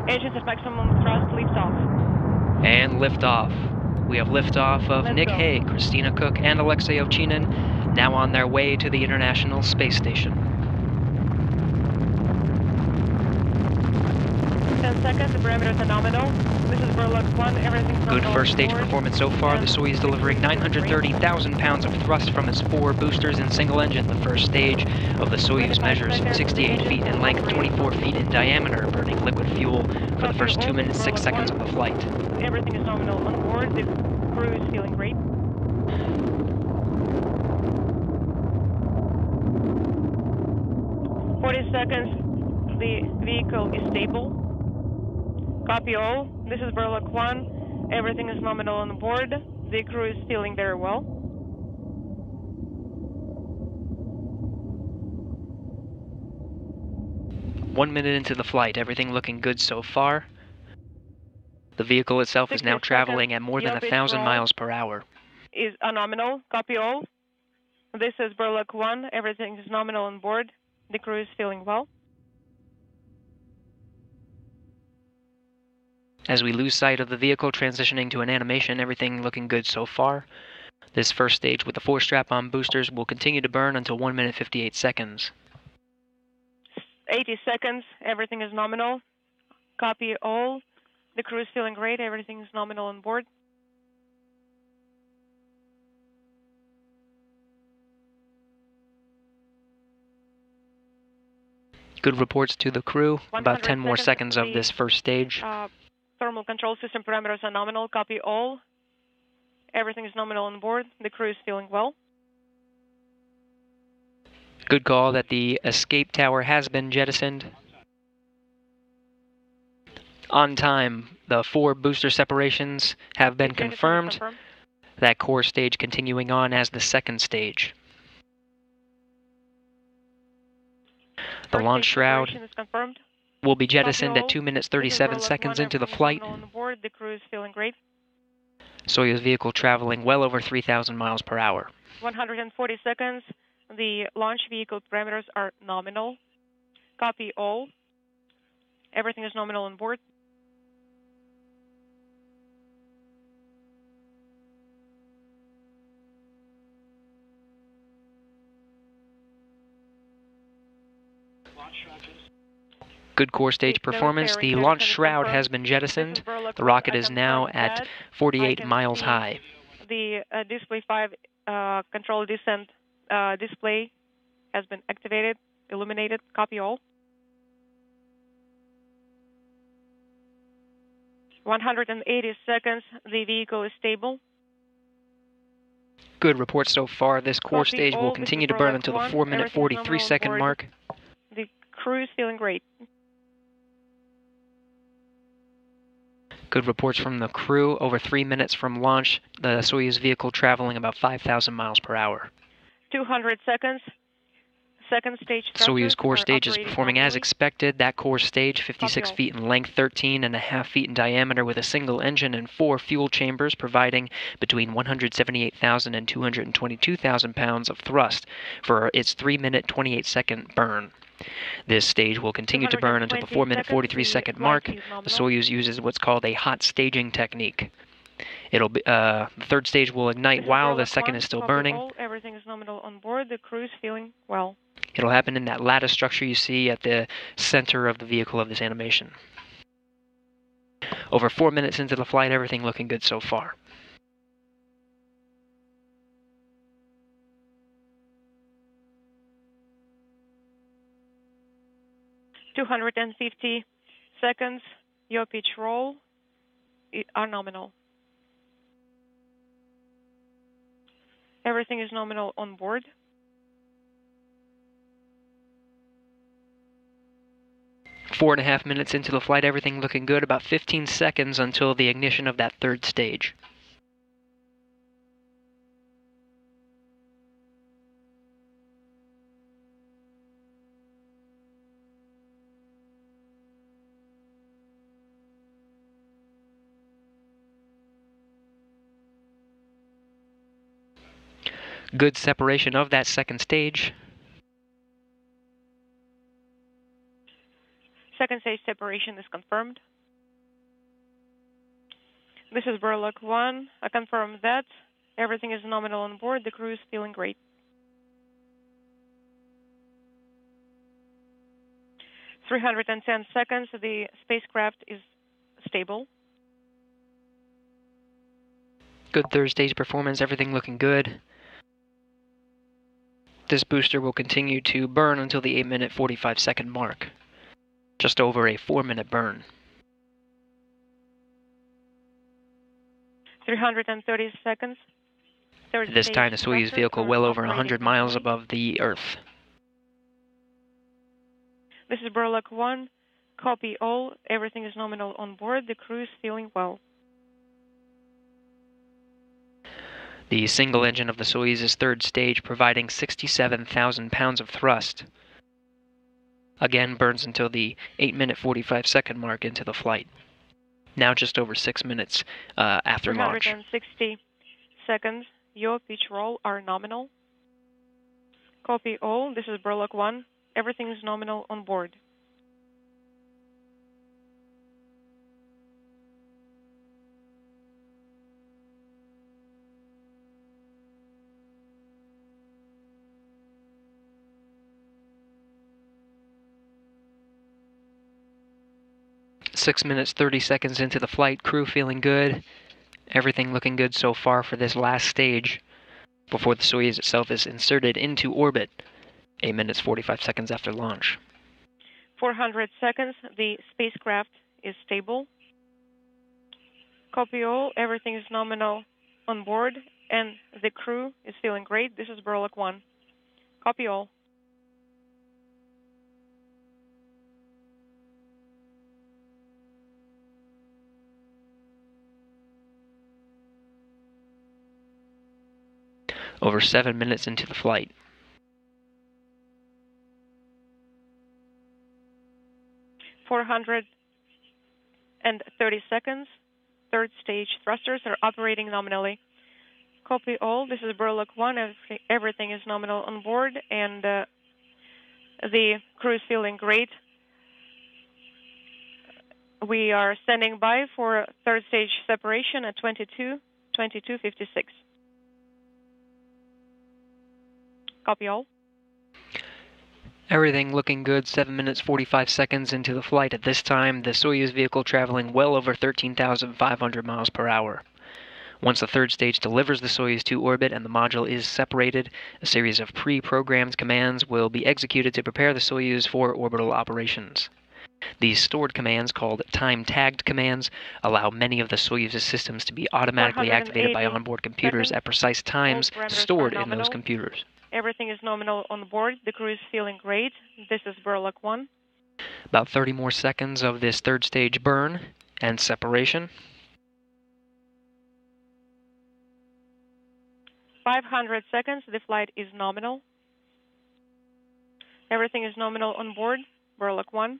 Engines at maximum thrust, liftoff. And liftoff. We have liftoff of Nick Hague, Christina Koch, and Alexei Ovchinin, now on their way to the International Space Station. 10 seconds, the parameters are nominal. This is Burlock 1, everything's Good first stage performance so far. The Soyuz delivering 930,000 pounds of thrust from its 4 boosters in single engine. The first stage of the Soyuz measures 68 feet in length, 24 feet in diameter, burning liquid fuel for the first 2 minutes 6 seconds of the flight. Everything is nominal on board. The crew is feeling great. Seconds, the vehicle is stable. Copy all. This is Burlock 1. Everything is nominal on board. The crew is feeling very well. One minute into the flight, everything looking good so far. The vehicle itself is now traveling at more than 1,000 miles per hour. Is a nominal. Copy all. This is Burlock 1. Everything is nominal on board. The crew is feeling well. As we lose sight of the vehicle, transitioning to an animation, everything looking good so far. This first stage with the 4 strap-on boosters will continue to burn until 1 minute 58 seconds. 80 seconds, everything is nominal. Copy all. The crew is feeling great, everything is nominal on board. Good reports to the crew. About 10 more seconds of this first stage. Thermal control system parameters are nominal. Copy all. Everything is nominal on board. The crew is feeling well. Good call that the escape tower has been jettisoned. On time, the 4 booster separations have been confirmed. That core stage continuing on as the second stage. The launch shroud will be jettisoned at 2 minutes 37 seconds into the flight. The crew is feeling great. Soyuz vehicle traveling well over 3,000 miles per hour. 140 seconds. The launch vehicle parameters are nominal. Copy all. Everything is nominal on board. Good core stage performance. The launch shroud has been jettisoned. The rocket is now at 48 miles high. The display 5 control descent display has been activated. illuminated. Copy all. 180 seconds. The vehicle is stable. Good report so far. This core Copy stage will all. continue This to is burn Berlak until the 1. 4-minute, Everything is nominal on 43-second board. mark. The crew is feeling great. Good reports from the crew. Over 3 minutes from launch, the Soyuz vehicle traveling about 5,000 miles per hour. 200 seconds. Second stage Soyuz core are stage is operating performing as normally. expected. That core stage, 56 all. feet in length, 13.5 feet in diameter, with a single engine and 4 fuel chambers, providing between 178,000 and 222,000 pounds of thrust for its 3-minute, 28-second burn. This stage will continue to burn until the 4-minute, 43-second mark. The Soyuz uses what's called a hot staging technique. It'll be, the third stage will ignite while the second is still burning. All. Everything is nominal on board. The crew is feeling well. It'll happen in that lattice structure you see at the center of the vehicle of this animation. Over 4 minutes into the flight, everything looking good so far. .250 seconds. Your pitch roll are nominal. Everything is nominal on board. Four and a half minutes into the flight, everything looking good. About 15 seconds until the ignition of that third stage. Good separation of that second stage. Second stage separation is confirmed. This is Berlak 1. I confirm that everything is nominal on board. The crew is feeling great. .310 seconds. The spacecraft is stable. Good third stage performance. Everything looking good. This booster will continue to burn until the 8-minute, 45-second mark. Just over a 4-minute burn. 330 seconds. This time the Soyuz vehicle well over 100 miles above the Earth. This is Berlak 1. Copy all. Everything is nominal on board. The crew is feeling well. The single engine of the Soyuz's third stage providing 67,000 pounds of thrust. Again, burns until the 8-minute, 45-second mark into the flight. Now just over 6 minutes after launch. 360 seconds. Your pitch roll are nominal. Copy all. This is Berlak 1. Everything is nominal on board. Six minutes, 30 seconds into the flight, crew feeling good. Everything looking good so far for this last stage before the Soyuz itself is inserted into orbit 8 minutes, 45 seconds after launch. 400 seconds. The spacecraft is stable. Copy all. Everything is nominal on board, and the crew is feeling great. This is Berlak 1. Copy all. Over 7 minutes into the flight. .430 seconds. Third stage thrusters are operating nominally. Copy all. This is Berlak 1. Everything is nominal on board, and the crew is feeling great. We are standing by for third stage separation at 22:56. Copy all. Everything looking good. 7 minutes, 45 seconds into the flight. At this time, the Soyuz vehicle traveling well over 13,500 miles per hour. Once the third stage delivers the Soyuz to orbit and the module is separated, a series of pre-programmed commands will be executed to prepare the Soyuz for orbital operations. These stored commands, called time-tagged commands, allow many of the Soyuz's systems to be automatically activated by onboard computers at precise times stored in those computers. Everything is nominal on board. The crew is feeling great. This is Burlock 1. About 30 more seconds of this third stage burn and separation. 500 seconds. The flight is nominal. Everything is nominal on board. Burlock 1.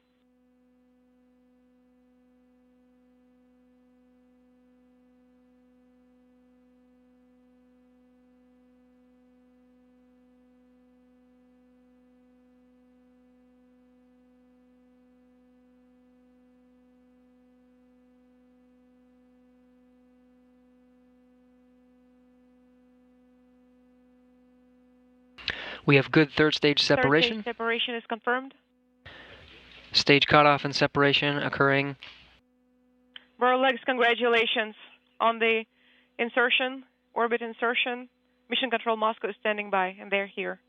We have good third stage separation. Third stage separation is confirmed. Stage cutoff and separation occurring. Burlegs, congratulations on the insertion, orbit insertion. Mission Control Moscow is standing by, and they're here.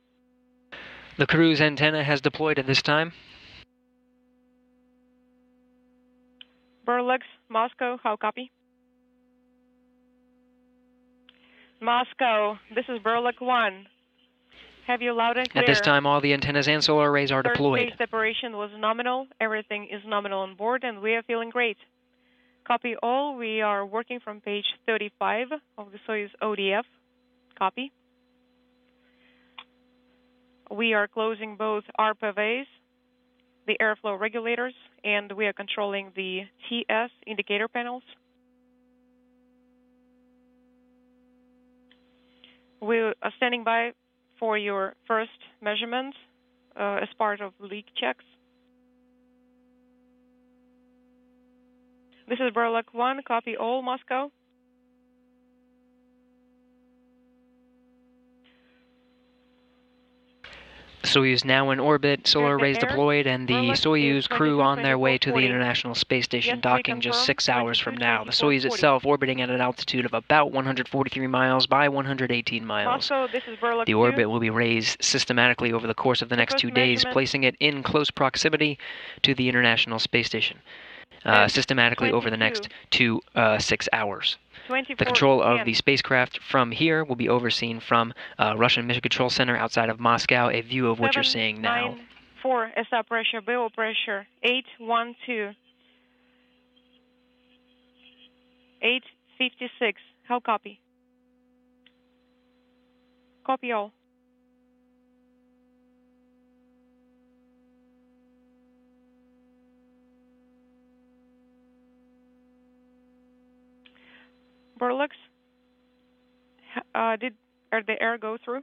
The cruise antenna has deployed at this time. Burlegs, Moscow, how copy? Moscow, this is Burlock 1. Have you loud and clear? At this time, all the antennas and solar arrays are deployed. Third stage separation was nominal. Everything is nominal on board, and we are feeling great. Copy all. We are working from page 35 of the Soyuz ODF. Copy. We are closing both RPVs, the airflow regulators, and we are controlling the TS indicator panels. We are standing by for your first measurements as part of leak checks. This is Burlock 1, copy all, Moscow. Soyuz now in orbit, solar arrays deployed, and the Soyuz crew on their way to the International Space Station, docking just 6 hours from now. The Soyuz itself orbiting at an altitude of about 143 miles by 118 miles. The orbit will be raised systematically over the course of the next 2 days, placing it in close proximity to the International Space Station, systematically over the next 6 hours. The control of the spacecraft from here will be overseen from Russian Mission Control Center outside of Moscow, a view of what you're seeing now. 4 SR pressure, BO pressure, 812. 856. How copy? Copy all. Burlex, did the air go through?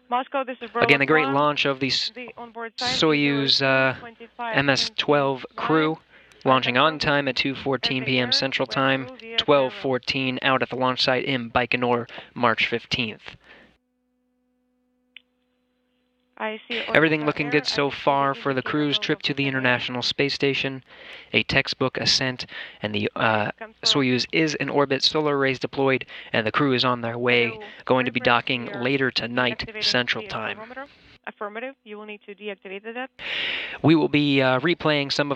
Moscow, this is Burlex. Again, the great launch of the Soyuz MS-12 crew, launching on time at 2:14 p.m. Central Time, 12:14 out at the launch site in Baikonur, March 15th. Everything looking good so far for the crew's trip to the International Space Station. A textbook ascent, and the Soyuz is in orbit, solar arrays deployed, and the crew is on their way, going to be docking later tonight, Central Time. Affirmative. You will need to deactivate that. We will be replaying some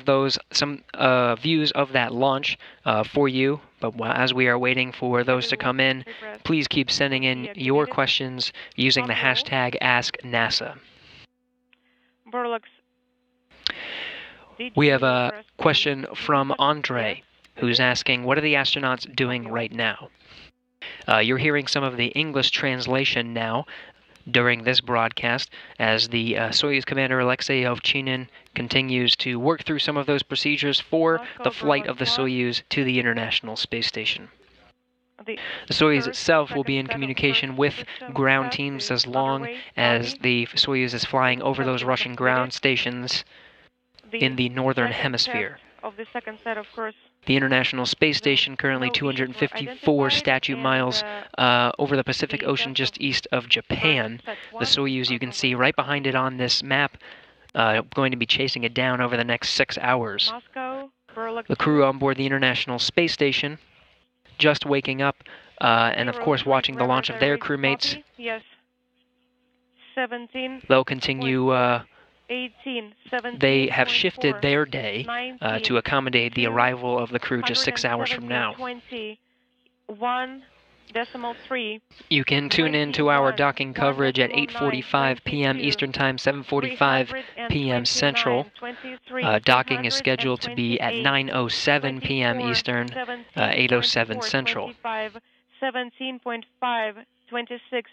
views of that launch for you, but as we are waiting for those to come in, please keep sending in your questions using the hashtag AskNASA. We have a question from Andre, who's asking, what are the astronauts doing right now? You're hearing some of the English translation now during this broadcast as the Soyuz commander Alexei Ovchinin continues to work through some of those procedures for the flight of the Soyuz to the International Space Station. The Soyuz itself will be in communication with ground teams as long as the Soyuz is flying over those Russian ground stations in the northern hemisphere. of the second set, of course. The International Space Station, currently 254 statute miles over the Pacific Ocean just east of Japan. The Soyuz, you can see right behind it on this map, going to be chasing it down over the next 6 hours. The crew on board the International Space Station just waking up and, of course, watching the launch of their crewmates. Yes. 17. They'll continue. 18, 17, they have shifted their day 19, to accommodate the arrival of the crew just 6 hours from now. 1.3. You can tune in to our docking coverage at 8:45 p.m. Eastern Time, 7:45 p.m. Central. Docking is scheduled to be at 9:07 p.m. Eastern, 8:07 Central. 17.5, 26,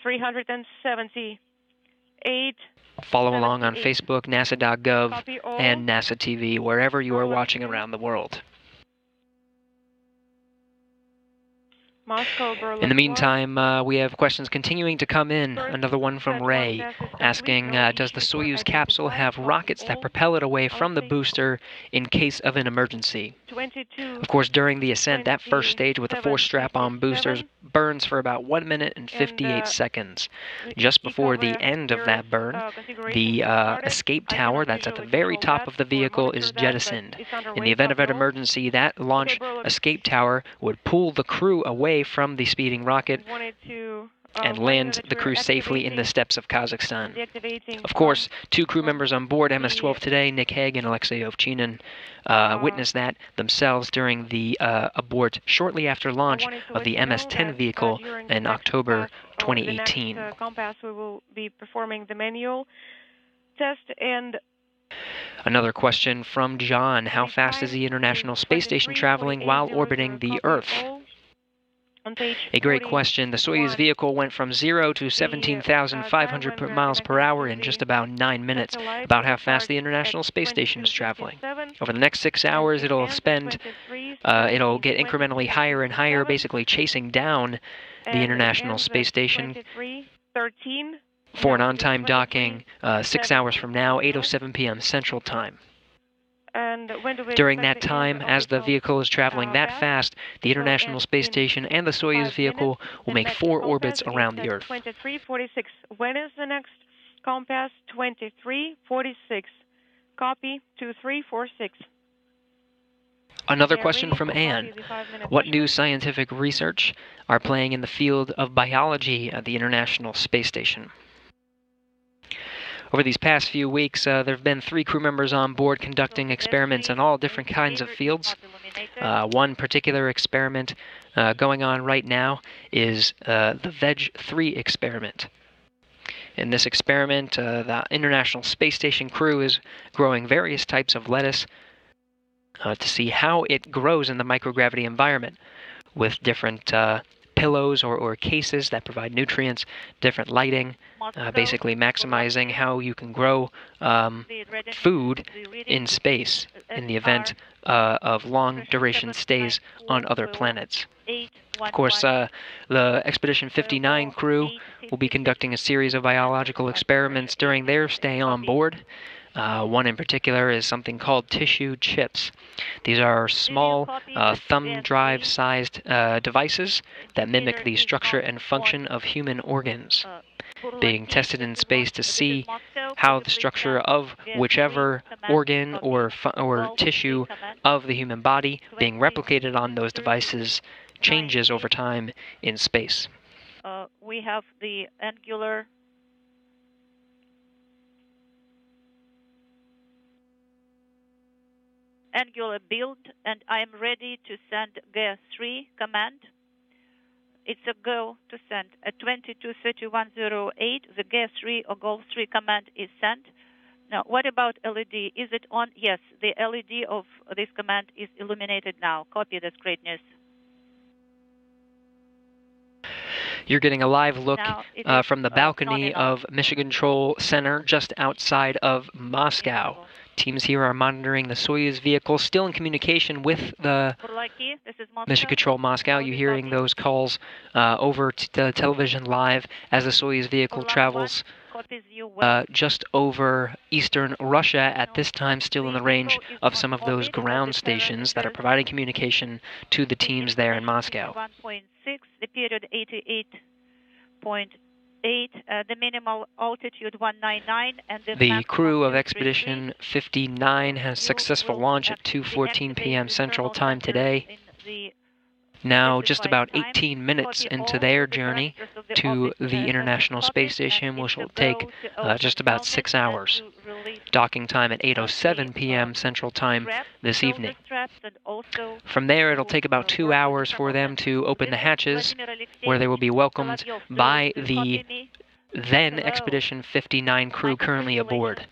370, 8. Follow along on Facebook, NASA.gov, and NASA TV, wherever you are watching around the world. In the meantime, we have questions continuing to come in. Another one from Ray, asking, does the Soyuz capsule have rockets that propel it away from the booster in case of an emergency? Of course, during the ascent, that first stage with the 4 strap-on boosters burns for about 1 minute and 58 seconds. Just before the end of that burn, the escape tower that's at the very top of the vehicle is jettisoned. In the event of an emergency, that launch escape tower would pull the crew away from the speeding rocket and land the crew safely in the steppes of Kazakhstan. Of course, 2 crew members on board MS-12 today, Nick Hague and Alexei Ovchinin, witnessed that themselves during the abort shortly after launch of the MS-10 vehicle in October 2018. Next compass, we will be performing the manual test. And another question from John: how fast is the International Space Station traveling while orbiting the Earth? A great question. The Soyuz vehicle went from 0 to 17,500 miles per hour in just about 9 minutes, about how fast the International Space Station is traveling. Over the next 6 hours, it'll get incrementally higher and higher, basically chasing down the International Space Station for an on-time docking 6 hours from now, 8:07 p.m. Central Time. During that time, as the vehicle is traveling that fast, the International Space Station and the Soyuz vehicle will make 4 orbits around the Earth. 23:46. When is the next compass? 23:46. Copy. 2346. Another question from Anne: what new scientific research are playing in the field of biology at the International Space Station? Over these past few weeks, there have been 3 crew members on board conducting experiments in all different kinds of fields. One particular experiment going on right now is the VEG-3 experiment. In this experiment, the International Space Station crew is growing various types of lettuce to see how it grows in the microgravity environment, with different pillows or cases that provide nutrients, different lighting, basically maximizing how you can grow food in space in the event of long duration stays on other planets. Of course, the Expedition 59 crew will be conducting a series of biological experiments during their stay on board. One in particular is something called tissue chips. These are small thumb drive-sized devices that mimic the structure and function of human organs, being tested in space to see how the structure of whichever organ or tissue of the human body being replicated on those devices changes over time in space. We have the angular build, and I'm ready to send GEA-3 command. It's a go to send. At 22:31:08, the GEA-3 or GOL-3 command is sent. Now, what about LED? Is it on? Yes, the LED of this command is illuminated now. Copy. That's great news. You're getting a live look from the balcony of Mission Control Center just outside of Moscow. Teams here are monitoring the Soyuz vehicle, still in communication with the Mission Control Moscow. You're hearing those calls over the television live as the Soyuz vehicle travels just over eastern Russia, at this time still in the range of some of those ground stations that are providing communication to the teams there in Moscow. 1.6, the period 88.8, the minimal altitude 199, and the crew of Expedition 59 has successful launch at 2:14 p.m. Central Time today. Now, just about 18 minutes into their journey to the International Space Station, which will take just about 6 hours. Docking time at 8:07 p.m. Central Time this evening. From there, it'll take about 2 hours for them to open the hatches, where they will be welcomed by the then Expedition 59 crew currently aboard.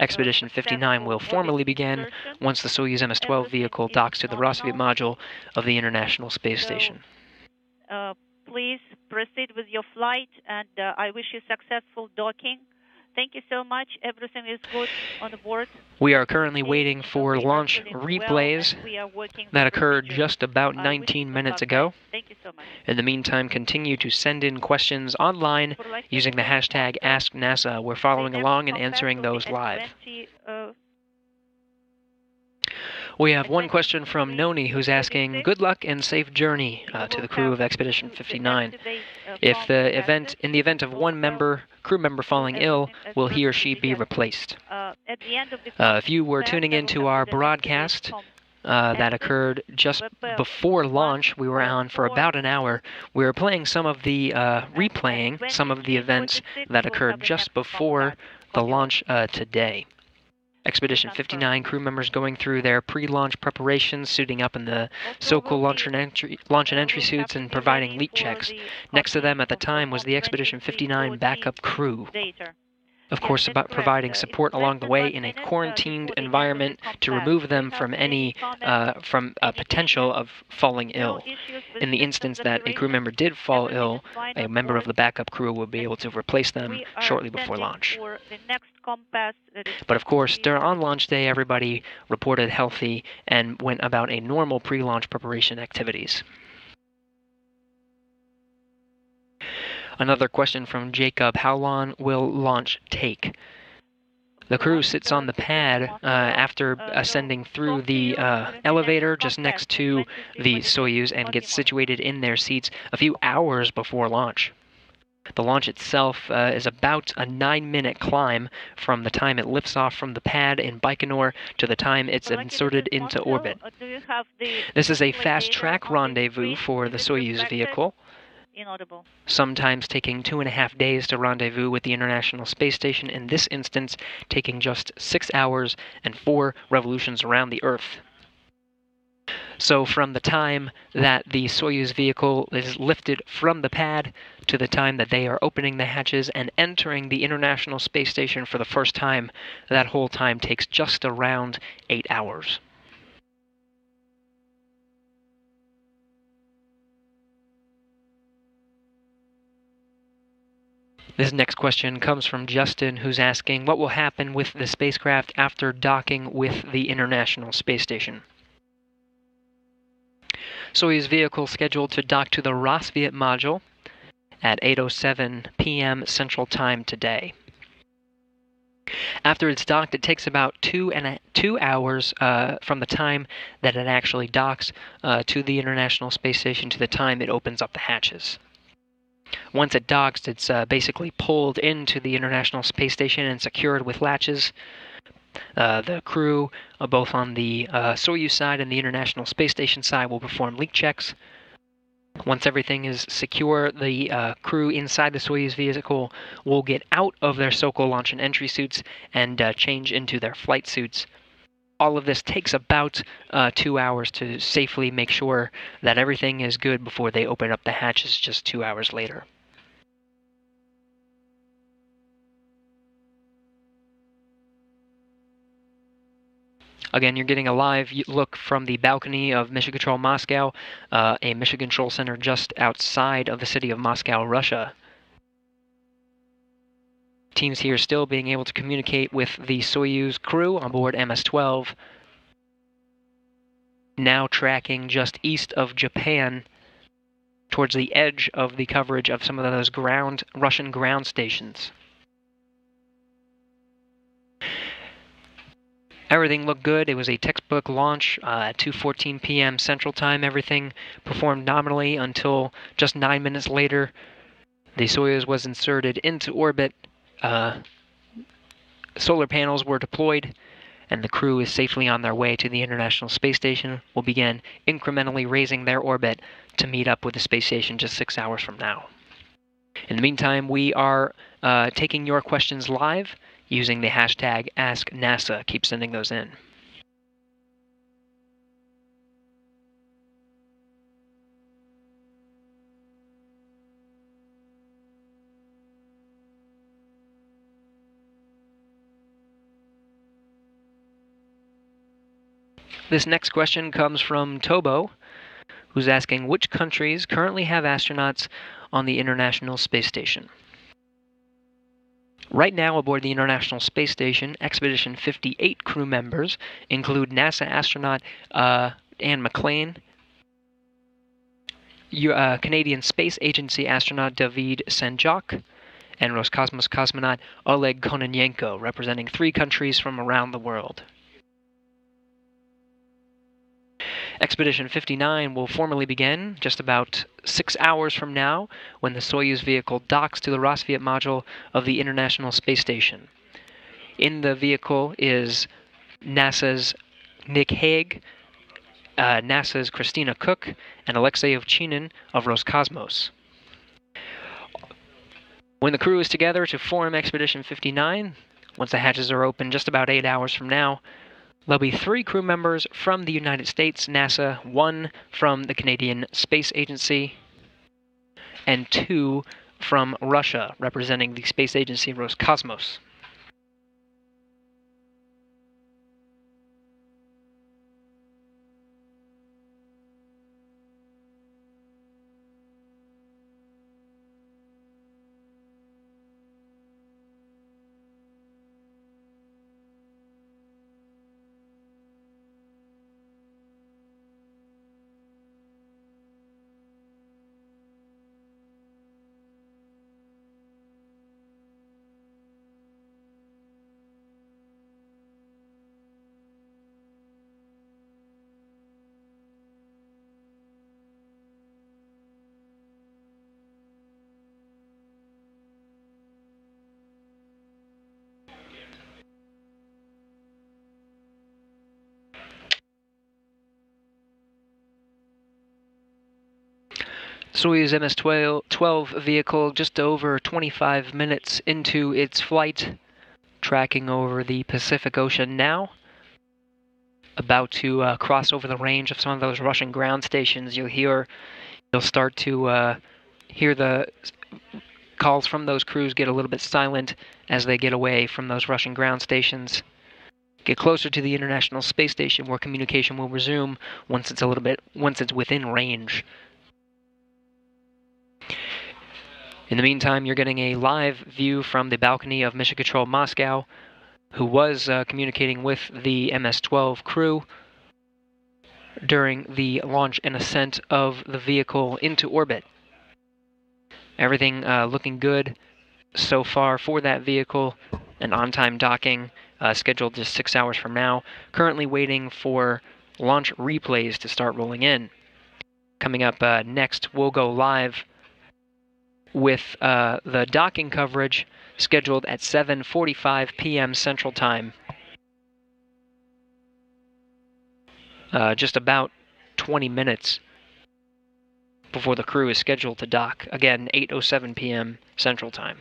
Expedition 59 will formally begin once the Soyuz MS-12 vehicle docks to the Rossviet module of the International Space Station. Please proceed with your flight, and I wish you successful docking. Thank you so much. Everything is good on board. We are currently waiting for launch replays that occurred just about 19 minutes ago. Thank you so much. In the meantime, continue to send in questions online using the hashtag AskNASA. We're following along and answering those live. We have one question from Noni, who's asking, good luck and safe journey to the crew of Expedition 59. In the event of one crew member falling ill, will he or she be replaced? If you were tuning into our broadcast that occurred just before launch, we were on for about an hour. We were playing replaying some of the events that occurred just before the launch today. Expedition 59 crew members going through their pre-launch preparations, suiting up in the so-called launch and entry suits and providing leak checks. Next to them at the time was the Expedition 59 backup crew. Of course, about providing support along the way in a quarantined environment to remove them from any potential of falling ill. In the instance that a crew member did fall ill, a member of the backup crew will be able to replace them shortly before launch. But of course, on launch day, everybody reported healthy and went about a normal pre-launch preparation activities. Another question from Jacob, how long will launch take? The crew sits on the pad after ascending through the elevator just next to the Soyuz and gets situated in their seats a few hours before launch. The launch itself is about a 9-minute climb from the time it lifts off from the pad in Baikonur to the time it's inserted into orbit. This is a fast-track rendezvous for the Soyuz vehicle, sometimes taking 2.5 days to rendezvous with the International Space Station, in this instance taking just 6 hours and 4 revolutions around the Earth. So from the time that the Soyuz vehicle is lifted from the pad to the time that they are opening the hatches and entering the International Space Station for the first time, that whole time takes just around 8 hours. This next question comes from Justin, who's asking, what will happen with the spacecraft after docking with the International Space Station? Soyuz vehicle scheduled to dock to the Rossviet module at 8:07 p.m. Central Time today. After it's docked, it takes about 2 hours from the time that it actually docks to the International Space Station to the time it opens up the hatches. Once it docks, it's basically pulled into the International Space Station and secured with latches. The crew, both on the Soyuz side and the International Space Station side, will perform leak checks. Once everything is secure, the crew inside the Soyuz vehicle will get out of their so-called launch and entry suits and change into their flight suits. All of this takes about 2 hours to safely make sure that everything is good before they open up the hatches just 2 hours later. Again, you're getting a live look from the balcony of Mission Control Moscow, a Mission Control Center just outside of the city of Moscow, Russia. Teams here still being able to communicate with the Soyuz crew on board MS-12, now tracking just east of Japan towards the edge of the coverage of some of those Russian ground stations. Everything looked good. It was a textbook launch at 2:14 p.m. Central Time. Everything performed nominally until just 9 minutes later. The Soyuz was inserted into orbit. Solar panels were deployed, and the crew is safely on their way to the International Space Station. Will begin incrementally raising their orbit to meet up with the space station just 6 hours from now. In the meantime, we are taking your questions live using the hashtag AskNASA. Keep sending those in. This next question comes from Tobo, who's asking which countries currently have astronauts on the International Space Station. Right now, aboard the International Space Station, Expedition 58 crew members include NASA astronaut Anne McClain, Canadian Space Agency astronaut David Senjak, and Roscosmos cosmonaut Oleg Kononenko, representing 3 countries from around the world. Expedition 59 will formally begin just about 6 hours from now when the Soyuz vehicle docks to the Rassvet module of the International Space Station. In the vehicle is NASA's Nick Hague, NASA's Christina Koch, and Alexei Ovchinin of Roscosmos. When the crew is together to form Expedition 59, once the hatches are open just about 8 hours from now, there'll be 3 crew members from the United States, NASA, 1 from the Canadian Space Agency, and 2 from Russia, representing the space agency Roscosmos. Soyuz MS-12 vehicle just over 25 minutes into its flight, tracking over the Pacific Ocean now. About to cross over the range of some of those Russian ground stations. You'll start to hear the calls from those crews get a little bit silent as they get away from those Russian ground stations. Get closer to the International Space Station, where communication will resume once it's within range. In the meantime, you're getting a live view from the balcony of Mission Control Moscow, who was communicating with the MS-12 crew during the launch and ascent of the vehicle into orbit. Everything looking good so far for that vehicle. An on-time docking scheduled just 6 hours from now. Currently waiting for launch replays to start rolling in. Coming up next, we'll go live with the docking coverage scheduled at 7:45 p.m. Central Time. Just about 20 minutes before the crew is scheduled to dock. Again, 8:07 p.m. Central Time.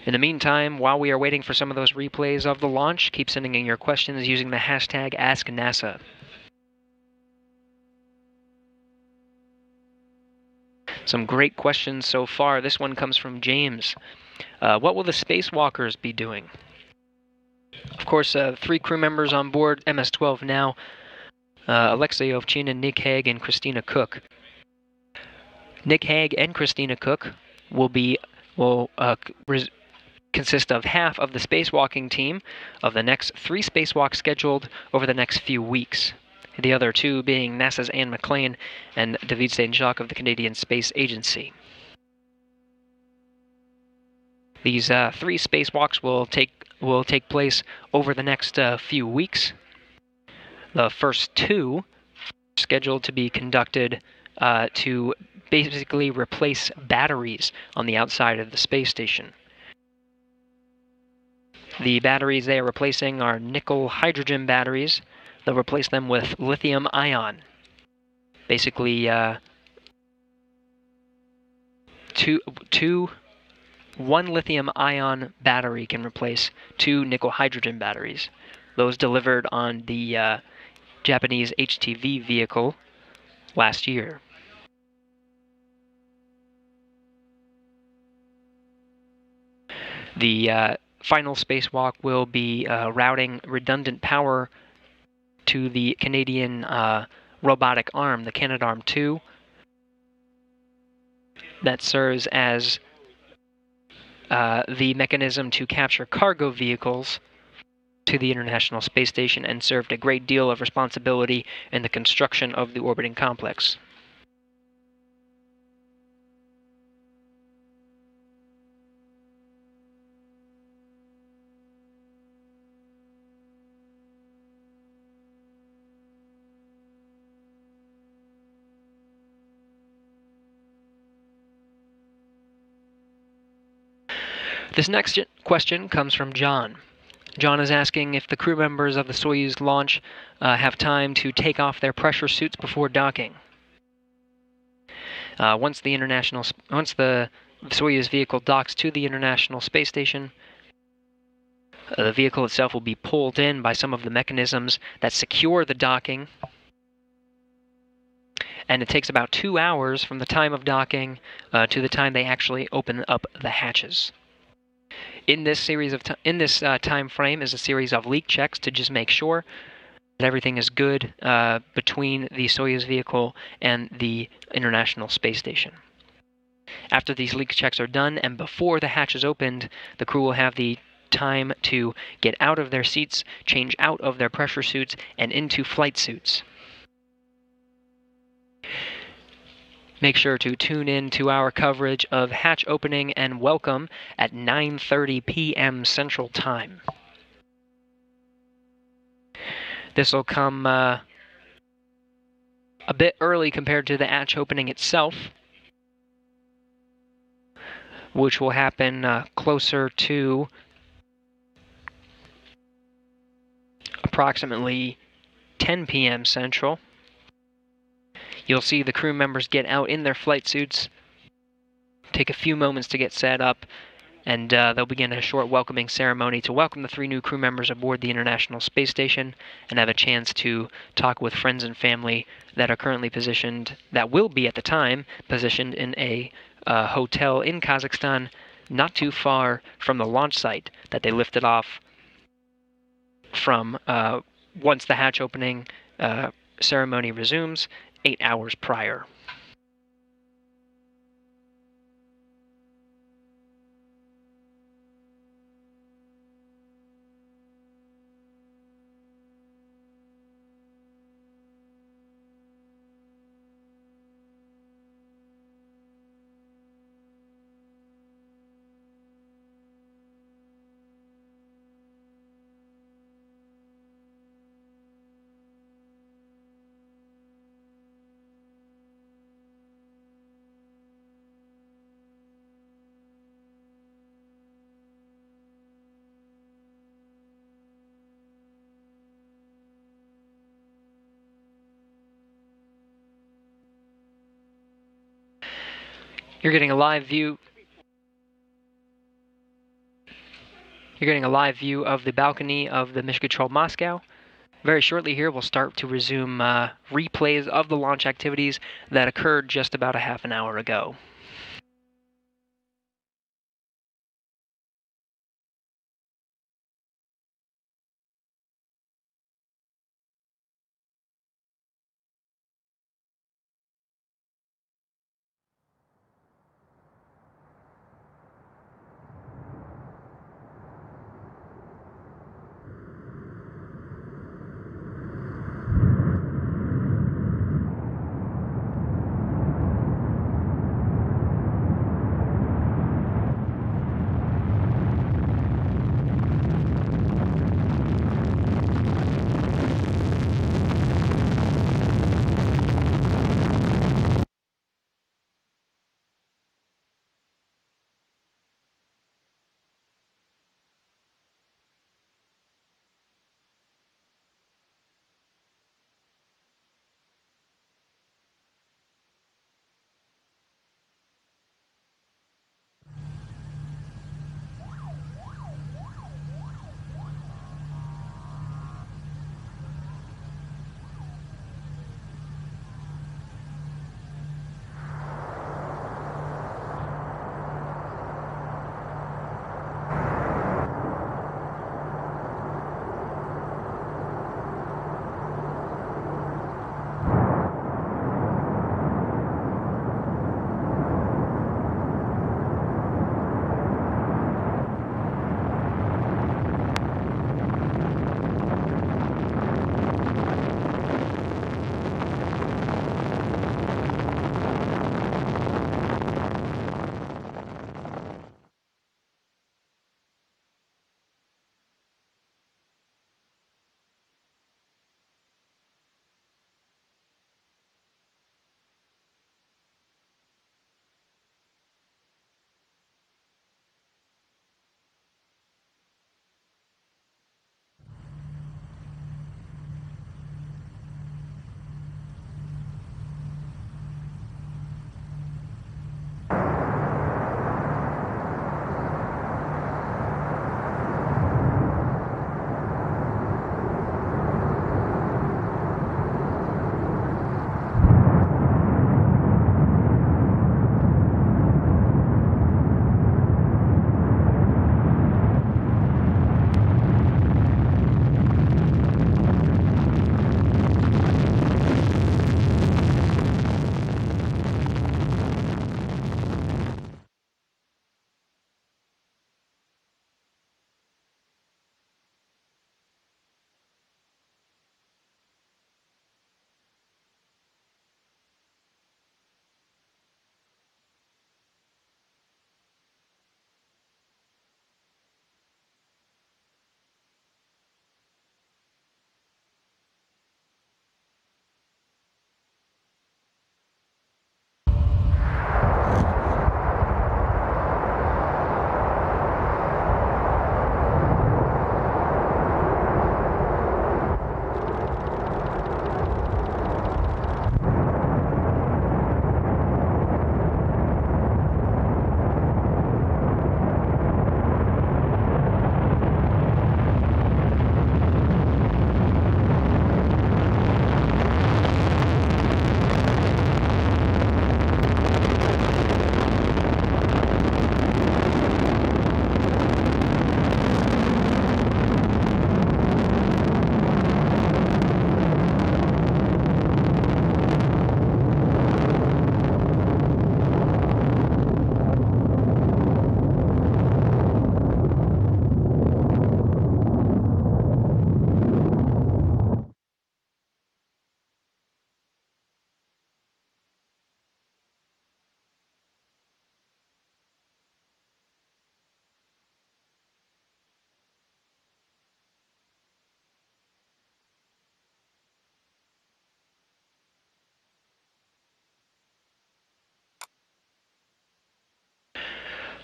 In the meantime, while we are waiting for some of those replays of the launch, keep sending in your questions using the hashtag AskNASA. Some great questions so far. This one comes from James. What will the spacewalkers be doing? Of course, 3 crew members on board MS-12 now. Alexei Ovchinin, Nick Hague, and Christina Koch. Nick Hague and Christina Koch will consist of half of the spacewalking team of the next 3 spacewalks scheduled over the next few weeks. The other 2 being NASA's Anne McClain and David Senjak of the Canadian Space Agency. These 3 spacewalks will take place over the next few weeks. The first 2 are scheduled to be conducted to basically replace batteries on the outside of the space station. The batteries they are replacing are nickel-hydrogen batteries. They'll replace them with lithium-ion. Basically, one lithium-ion battery can replace 2 nickel-hydrogen batteries. Those delivered on the Japanese HTV vehicle last year. The final spacewalk will be routing redundant power to the Canadian robotic arm, the Canadarm2, that serves as the mechanism to capture cargo vehicles to the International Space Station and served a great deal of responsibility in the construction of the orbiting complex. This next question comes from John. John is asking if the crew members of the Soyuz launch have time to take off their pressure suits before docking. Once the Soyuz vehicle docks to the International Space Station, the vehicle itself will be pulled in by some of the mechanisms that secure the docking, and it takes about 2 hours from the time of docking to the time they actually open up the hatches. In this time frame is a series of leak checks to just make sure that everything is good between the Soyuz vehicle and the International Space Station. After these leak checks are done and before the hatch is opened, the crew will have the time to get out of their seats, change out of their pressure suits, and into flight suits. Make sure to tune in to our coverage of hatch opening and welcome at 9:30 p.m. Central Time. This will come a bit early compared to the hatch opening itself, which will happen closer to approximately 10 p.m. Central. You'll see the crew members get out in their flight suits, take a few moments to get set up, and they'll begin a short welcoming ceremony to welcome the 3 new crew members aboard the International Space Station and have a chance to talk with friends and family that are currently positioned, that will be at the time, positioned in a hotel in Kazakhstan, not too far from the launch site that they lifted off from once the hatch opening ceremony resumes 8 hours prior. You're getting a live view. You're getting a live view of the balcony of the Mission Control Moscow. Very shortly here, we'll start to resume replays of the launch activities that occurred just about a half an hour ago.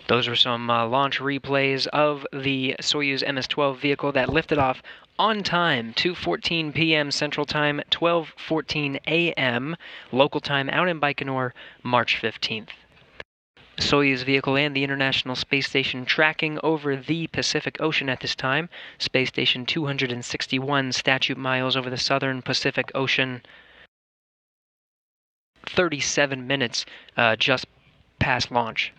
Those were some launch replays of the Soyuz MS-12 vehicle that lifted off on time, 2:14 p.m. Central Time, 12:14 a.m. local time out in Baikonur, March 15th. Soyuz vehicle and the International Space Station tracking over the Pacific Ocean at this time. Space Station 261 statute miles over the southern Pacific Ocean. 37 minutes just past launch.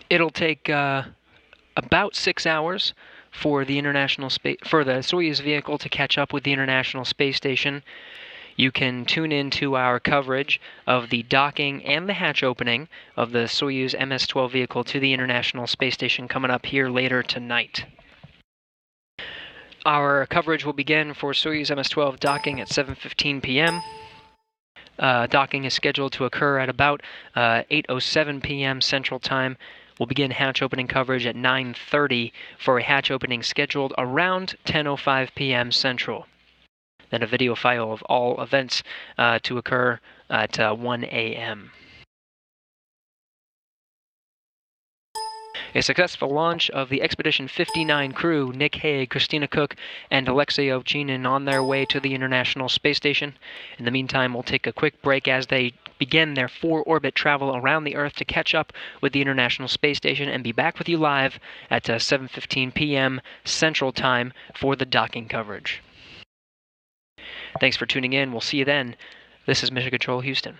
It'll take about 6 hours for the Soyuz vehicle to catch up with the International Space Station. You can tune into our coverage of the docking and the hatch opening of the Soyuz MS-12 vehicle to the International Space Station coming up here later tonight. Our coverage will begin for Soyuz MS-12 docking at 7:15 p.m. Docking is scheduled to occur at about 8:07 p.m. Central Time. We'll begin hatch opening coverage at 9:30 for a hatch opening scheduled around 10:05 p.m. Central. Then a video file of all events to occur at 1 a.m. A successful launch of the Expedition 59 crew, Nick Hague, Christina Koch, and Alexei Ovchinin on their way to the International Space Station. In the meantime, we'll take a quick break as they begin their 4-orbit travel around the Earth to catch up with the International Space Station and be back with you live at 7:15 p.m. Central Time for the docking coverage. Thanks for tuning in. We'll see you then. This is Mission Control Houston.